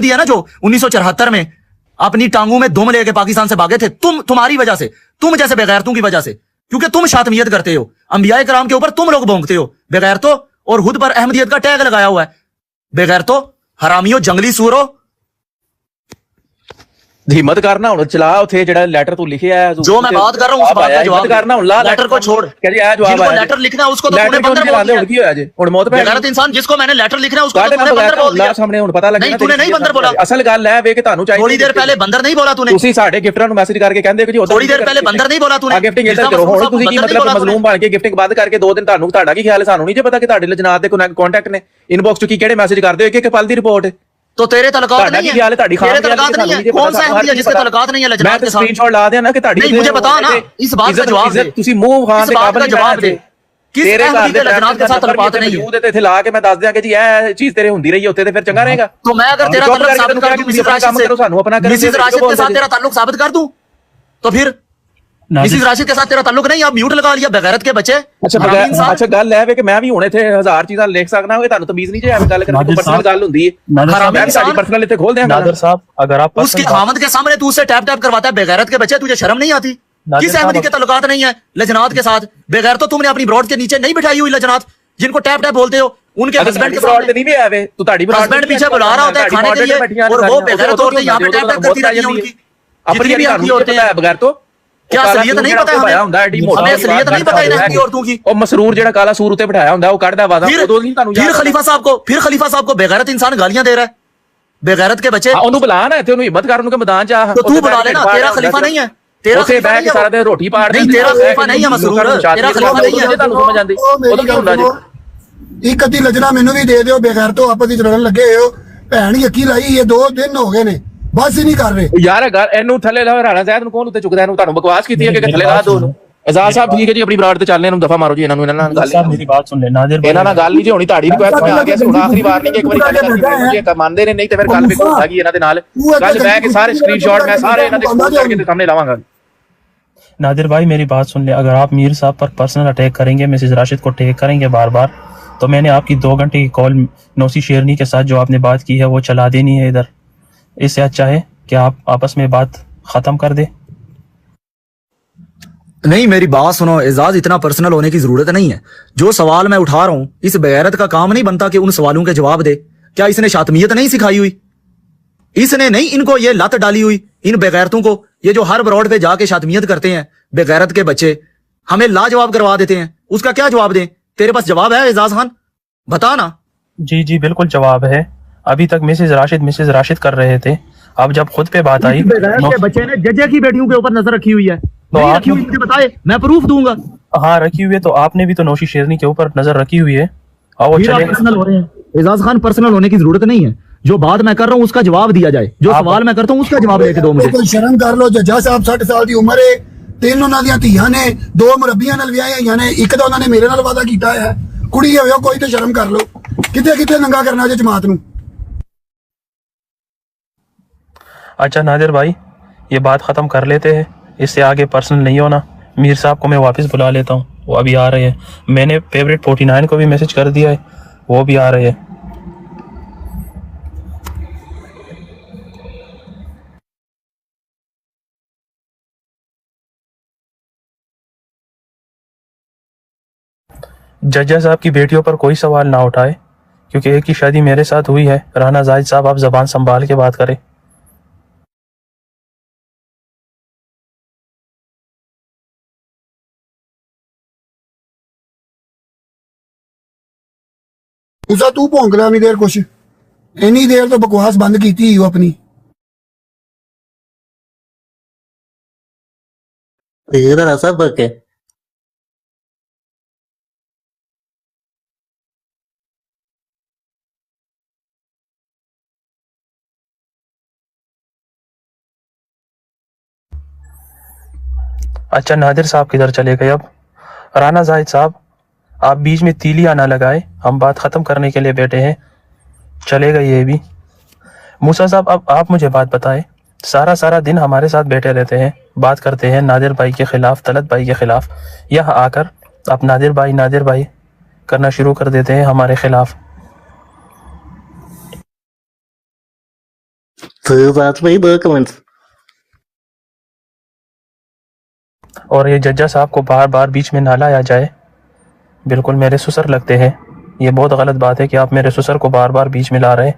है ना जो 1974 में अपनी टांगों में दुम लेके पाकिस्तान से भागे थे, तुम्हारी वजह से, तुम जैसे बेगैरतों की वजह से, क्योंकि तुम शातमियत करते हो। अंबिया कराम के ऊपर तुम लोग भोंकते हो बेगैरतो, और हुद पर अहमदियत का टैग लगाया हुआ है। बेगैरतो, हरामियों, जंगली सूरो। हिम्मत करना हूं चला उथे जेड़ा लेटर तू लिखिया है, जो मैं बात कर रहा हूं उस बात का जवाब करना हूं। ला लेटर को छोड़, कह जी आ जवाब जिसको लेटर लिखना है उसको तो तूने बंदर बोल दिया। हुन की होया जे हुन मौत पे बेगैरत इंसान जिसको मैंने लेटर लिखना है उसको तो तूने बंदर बोल दिया। सामने हुन पता लगा नहीं, तूने नहीं बंदर बोला। असल गल है वे कि तानू चाहिए। थोड़ी देर पहले बंदर नहीं बोला तूने। ਤੁਸੀਂ ਸਾਡੇ ਗਿਫਟਰਾਂ ਨੂੰ ਮੈਸੇਜ ਕਰਕੇ ਕਹਿੰਦੇ ਕਿ ਜੀ थोड़ी देर पहले बंदर नहीं बोला तूने। गिफ्टिंग इधर करो। ਹੁਣ ਤੁਸੀਂ ਕੀ ਮਤਲਬ ਮਜ਼ਲੂਮ ਬਣ ਕੇ ਗਿਫਟਿੰਗ ਬੰਦ ਕਰਕੇ 2 ਦਿਨ ਤੁਹਾਨੂੰ ਤੁਹਾਡਾ ਕੀ ਖਿਆਲ ਹੈ? ਸਾਨੂੰ ਨਹੀਂ ਜੇ ਪਤਾ ਕਿ ਤੁਹਾਡੇ ਲਜਨਾਤ ਦੇ ਕੋਈ ਕੰਟੈਕਟ ਨੇ ਇਨਬਾਕਸ ਚ ਕੀ ਕਿਹੜੇ ਮੈਸੇਜ ਕਰਦੇ ਹੋ, ਇੱਕ ਪਲ ਦੀ ਰਿਪੋर्ट। तो तेरे तलकात नहीं है, तेरे तलकात नहीं है। कौन सा अहमदी है जिसके तलकात नहीं है लजनात के साथ? स्क्रीनशॉट ला देना कि ਤੁਹਾਡੀ नहीं, मुझे बता ना, इस बात का जवाब दे। ਤੁਸੀਂ ਮੂੰਹ ਖਾਨ ਦੇ ਕਾਬਿਲ जवाब दे, किस अहमदी के लजनात के साथ तलकात नहीं है? ਮੌਜੂਦ ਹੈ ਤੇ ਇੱਥੇ ਲਾ ਕੇ ਮੈਂ ਦੱਸ ਦਿਆਂ ਕਿ ਜੀ ਇਹ ਚੀਜ਼ ਤੇਰੇ ਹੁੰਦੀ ਰਹੀ ਉੱਥੇ ਤੇ ਫਿਰ ਚੰਗਾ ਰਹੇਗਾ। तो मैं अगर तेरा ताल्लुक साबित कर दूं मिसिस राशिद से, ਸਾਨੂੰ ਆਪਣਾ मिसिस राशिद के साथ तेरा ताल्लुक साबित कर दूं तो फिर मिसिस राशिद के साथ तेरा ताल्लुक नहीं, आप म्यूट लगा लिया बेगैरत के बच्चे। अच्छा गल है कि मैं भी हुणे थे 1000 चीज़ां लिख सकना होवे, ਤੁਹਾਨੂੰ ਤਮੀਜ਼ ਨਹੀਂ ਜੇ ਐਵੇਂ ਗੱਲ ਕਰਨ ਦੀ पर्सनल ਗੱਲ ਹੁੰਦੀ है। मैं सारी पर्सनल ਇੱਥੇ खोल देंगा। नादिर साहब, अगर आप उसके खामद के सामने तू उससे टैप टैप करवाता है, बेगैरत के बच्चे, तुझे शर्म नहीं आती? नादिर किस अहमदी साहब, के ताल्लुकात नहीं है लजनात के साथ? बगैर तो तुमने अपनी ब्रॉड के नीचे नहीं बिठाई हुई लजनात जिनको टैप टैप बोलते हो, उनके हस्बैंड के सामने नहीं भी आवे तू ताड़ी ब्रॉड हस्बैंड पीछे बुला रहा होता है खाने के लिए, और वो बेगैरत औरतें यहाँ पे टैप टैप करती रहती हैं उनकी। जितनी भी आपकी औरतें हैं, बगैर तो क्या असलियत नहीं पता है हमें असलियत नहीं पता इन्हें की औरतों की। ਉਹ ਮਸਰੂਰ ਜਿਹੜਾ ਕਾਲਾ ਸੂਰ ਉੱਤੇ ਬਿਠਾਇਆ ਹੁੰਦਾ ਉਹ ਕੱਢਦਾ ਵਾਦਾ ਉਦੋਂ ਨਹੀਂ ਤੁਹਾਨੂੰ फिर खलीफा साहब को बेगैरत इंसान गालियां दे रहा है, बेगैरत के बच्चे। ਉਹਨੂੰ ਬੁਲਾ ਨਾ ਇੱਥੇ ਉਹਨੂੰ ਹਿੰਮਤ ਕਰ ਉਹਨੂੰ ਕਿ ਮੈਦਾਨ ਚ ਆ तो तू बुला लेना, तेरा खलीफा नहीं है, तेरा ਉੱਥੇ खलीफा ਬਹਿ नहीं ਕੇ है ਸਾਰਾ वो। ਦਿਨ ਰੋਟੀ ਪਾੜਦੇ नहीं, तेरा खलीफा नहीं है मसरूर, तेरा खलीफा नहीं है। ਤੁਹਾਨੂੰ ਸਮਝ ਆਂਦੀ ਉਦੋਂ ਕੀ ਹੁੰਦਾ ਜੀ ਇੱਕ ਅੱਧੀ ਲਜਣਾ ਮੈਨੂੰ ਵੀ ਦੇ ਦਿਓ, ਬੇਗੈਰ ਤੋਂ ਆਪਸ ਵਿੱਚ ਲੜਨ ਲੱਗੇ ਹੋ। ਭੈਣ ਯਕੀ ਲਾਈ ਇਹ 2 ਦਿਨ ਹੋ ਗਏ ਨੇ, ਬਸ ਹੀ ਨਹੀਂ ਕਰ ਰਹੇ। ਯਾਰ ਗੱਲ ਇਹਨੂੰ ਥੱਲੇ ਲਾ ਰਾਣਾ ਜ਼ੈਦ ਨੂੰ ਕੌਣ ਉੱਤੇ ਚੁੱਕਦਾ ਇਹਨੂੰ? ਤੁਹਾਨੂੰ ਬਕਵਾਸ ਕੀਤੀ ਹੈ ਕਿ ਥੱਲੇ ਲਾ ਦੋ ਉਹਨੂੰ। ਆਜ਼ਾਦ ਸਾਹਿਬ ਠੀਕ ਹੈ ਜੀ, ਆਪਣੀ ਬਰਾੜ ਤੇ ਚੱਲਨੇ ਇਹਨੂੰ ਦਫਾ ਮਾਰੋ ਜੀ ਇਹਨਾਂ ਨੂੰ। ਇਹਨਾਂ ਨਾਲ ਗੱਲ साहब मेरी बात सुन ले नादिर भाई, ਇਹਨਾਂ ਨਾਲ ਗੱਲ ਨਹੀਂ ਜੀ ਹੋਣੀ, ਤੁਹਾਡੀ ਰਿਕੁਐਸਟ ਮੈਂ ਆ ਗਿਆ ਸੀ ਹੁਣ ਆਖਰੀ ਵਾਰ ਨਹੀਂ ਕਿ ਇੱਕ ਵਾਰੀ ਗੱਲ ਮੰਨਦੇ ਨੇ, ਨਹੀਂ ਤੇ ਫਿਰ ਗੱਲ ਵੀ ਹੋਗੀ ਇਹਨਾਂ ਦੇ ਨਾਲ ਗੱਲ ਬਹਿ ਕੇ ਸਾਰੇ ਸਕਰੀਨਸ਼ਾਟ ਮੈਂ ਸਾਰੇ ਇਹਨਾਂ ਦੇ ਫੋਨ ਕਰਕੇ ਤੇ ਸਾਹਮਣੇ ਲਾਵਾਂਗਾ। नादिर भाई मेरी बात सुन ले, अगर आप मीर साहब पर पर्सनल अटैक करेंगे, मिसेज राशिद को अटैक करेंगे बार बार, तो मैंने आपकी 2 घंटे की कॉल नौसी शेरनी के साथ जो आपने बात की है वो चला देनी है इधर। इससे अच्छा है कि आप आपस में बात खत्म कर दे। नहीं, मेरी बात सुनो एजाज, इतना पर्सनल होने की जरूरत नहीं है। जो सवाल मैं उठा रहा हूं, इस बेगैरत का काम नहीं बनता कि उन सवालों के जवाब दे। क्या इसने शातमियत नहीं सिखाई हुई? इसने नहीं इनको ये लत डाली हुई, इन बेगैरतों को, ये जो हर ब्रॉड पे जाके शातमियत करते हैं बेगैरत के बच्चे, हमें लाजवाब करवा देते हैं। उसका क्या जवाब दें? तेरे पास जवाब है एजाज खान? बता ना। जी जी बिल्कुल जवाब है। अभी तक मिसेज राशिद कर रहे थे, अब जब खुद पे बात आई बेगैरत के बच्चे ने जजे की बेटियों के ऊपर नजर रखी हुई है, तो नहीं आप रखी हुई मुझे बताए, मैं प्रूफ दूंगा। हाँ रखी हुई है, तो आपने भी तो नौशी शेरनी के ऊपर नजर रखी हुई है। और वो फिर आप चले पर्सनल हो रहे हैं। एजाज खान, पर्सनल होने की जरूरत नहीं है, जो बात मैं कर रहा हूँ उसका जवाब दिया जाए, जो सवाल मैं करता हूँ उसका जवाब लेके दो मुझे। ਕੋਈ ਸ਼ਰਮ ਕਰ ਲੋ। ਜੱਜਾ ਸਾਹਿਬ 60 ਸਾਲ ਦੀ ਉਮਰ ਹੈ, 3 ਉਹਨਾਂ ਦੀਆਂ ਧੀਆਂ ਨੇ, 2 ਮੁਰੱਬੀਆਂ ਨਾਲ ਵਿਆਹੀਆਂ ਹੋਈਆਂ ਨੇ, ਇੱਕ ਤਾਂ ਉਹਨਾਂ ਨੇ ਮੇਰੇ ਨਾਲ ਵਾਅਦਾ ਕੀਤਾ ਹੈ। ਕੁੜੀ ਹੋਵੇ ਕੋਈ ਤੇ ਸ਼ਰਮ ਕਰ ਲੋ, ਕਿਤੇ ਕਿਤੇ ਨੰਗਾ ਕਰਨਾ ਜੇ ਜਮਾਤ ਨੂੰ। अच्छा नादिर भाई ये बात ख़त्म कर लेते हैं, इससे आगे पर्सनल नहीं होना। मीर साहब को मैं वापस बुला लेता हूँ, वो अभी आ रहे हैं। मैंने फेवरेट 49 को भी मैसेज कर दिया है, वो भी आ रहे हैं। जज्जा साहब की बेटियों पर कोई सवाल ना उठाए, क्योंकि एक की शादी मेरे साथ हुई है। राना जाहिद साहब आप जबान संभाल के बात करें। ਉਸਾ ਤੂੰ ਭੌਂਕ ਲਿਆ ਨਹੀਂ ਦੇਰ ਕੁਛ, ਇੰਨੀ ਦੇਰ ਤੋਂ ਬਕਵਾਸ ਬੰਦ ਕੀਤੀ ਹੀ ਉਹ ਆਪਣੀ। तेरा सब के अच्छा नादिर साहब किधर चले गए? अब राना जाहिद साहब आप बीच में तीलियां ना लगाए, हम बात खत्म करने के लिए बैठे हैं। चले गए ये भी। मूसा साहब अब आप मुझे बात बताएं, सारा दिन हमारे साथ बैठे रहते हैं, बात करते हैं नादिर भाई के खिलाफ, तलत भाई के खिलाफ। यहाँ आकर आप नादिर भाई करना शुरू कर देते हैं हमारे खिलाफ। तो बात वही 2 कमेंट्स। और ये जज्जा साहब को बार बार बीच में ना लाया जाए, बिल्कुल मेरे ससुर लगते हैं। ये बहुत गलत बात है कि आप मेरे ससुर को बार बार बीच में ला रहे हैं।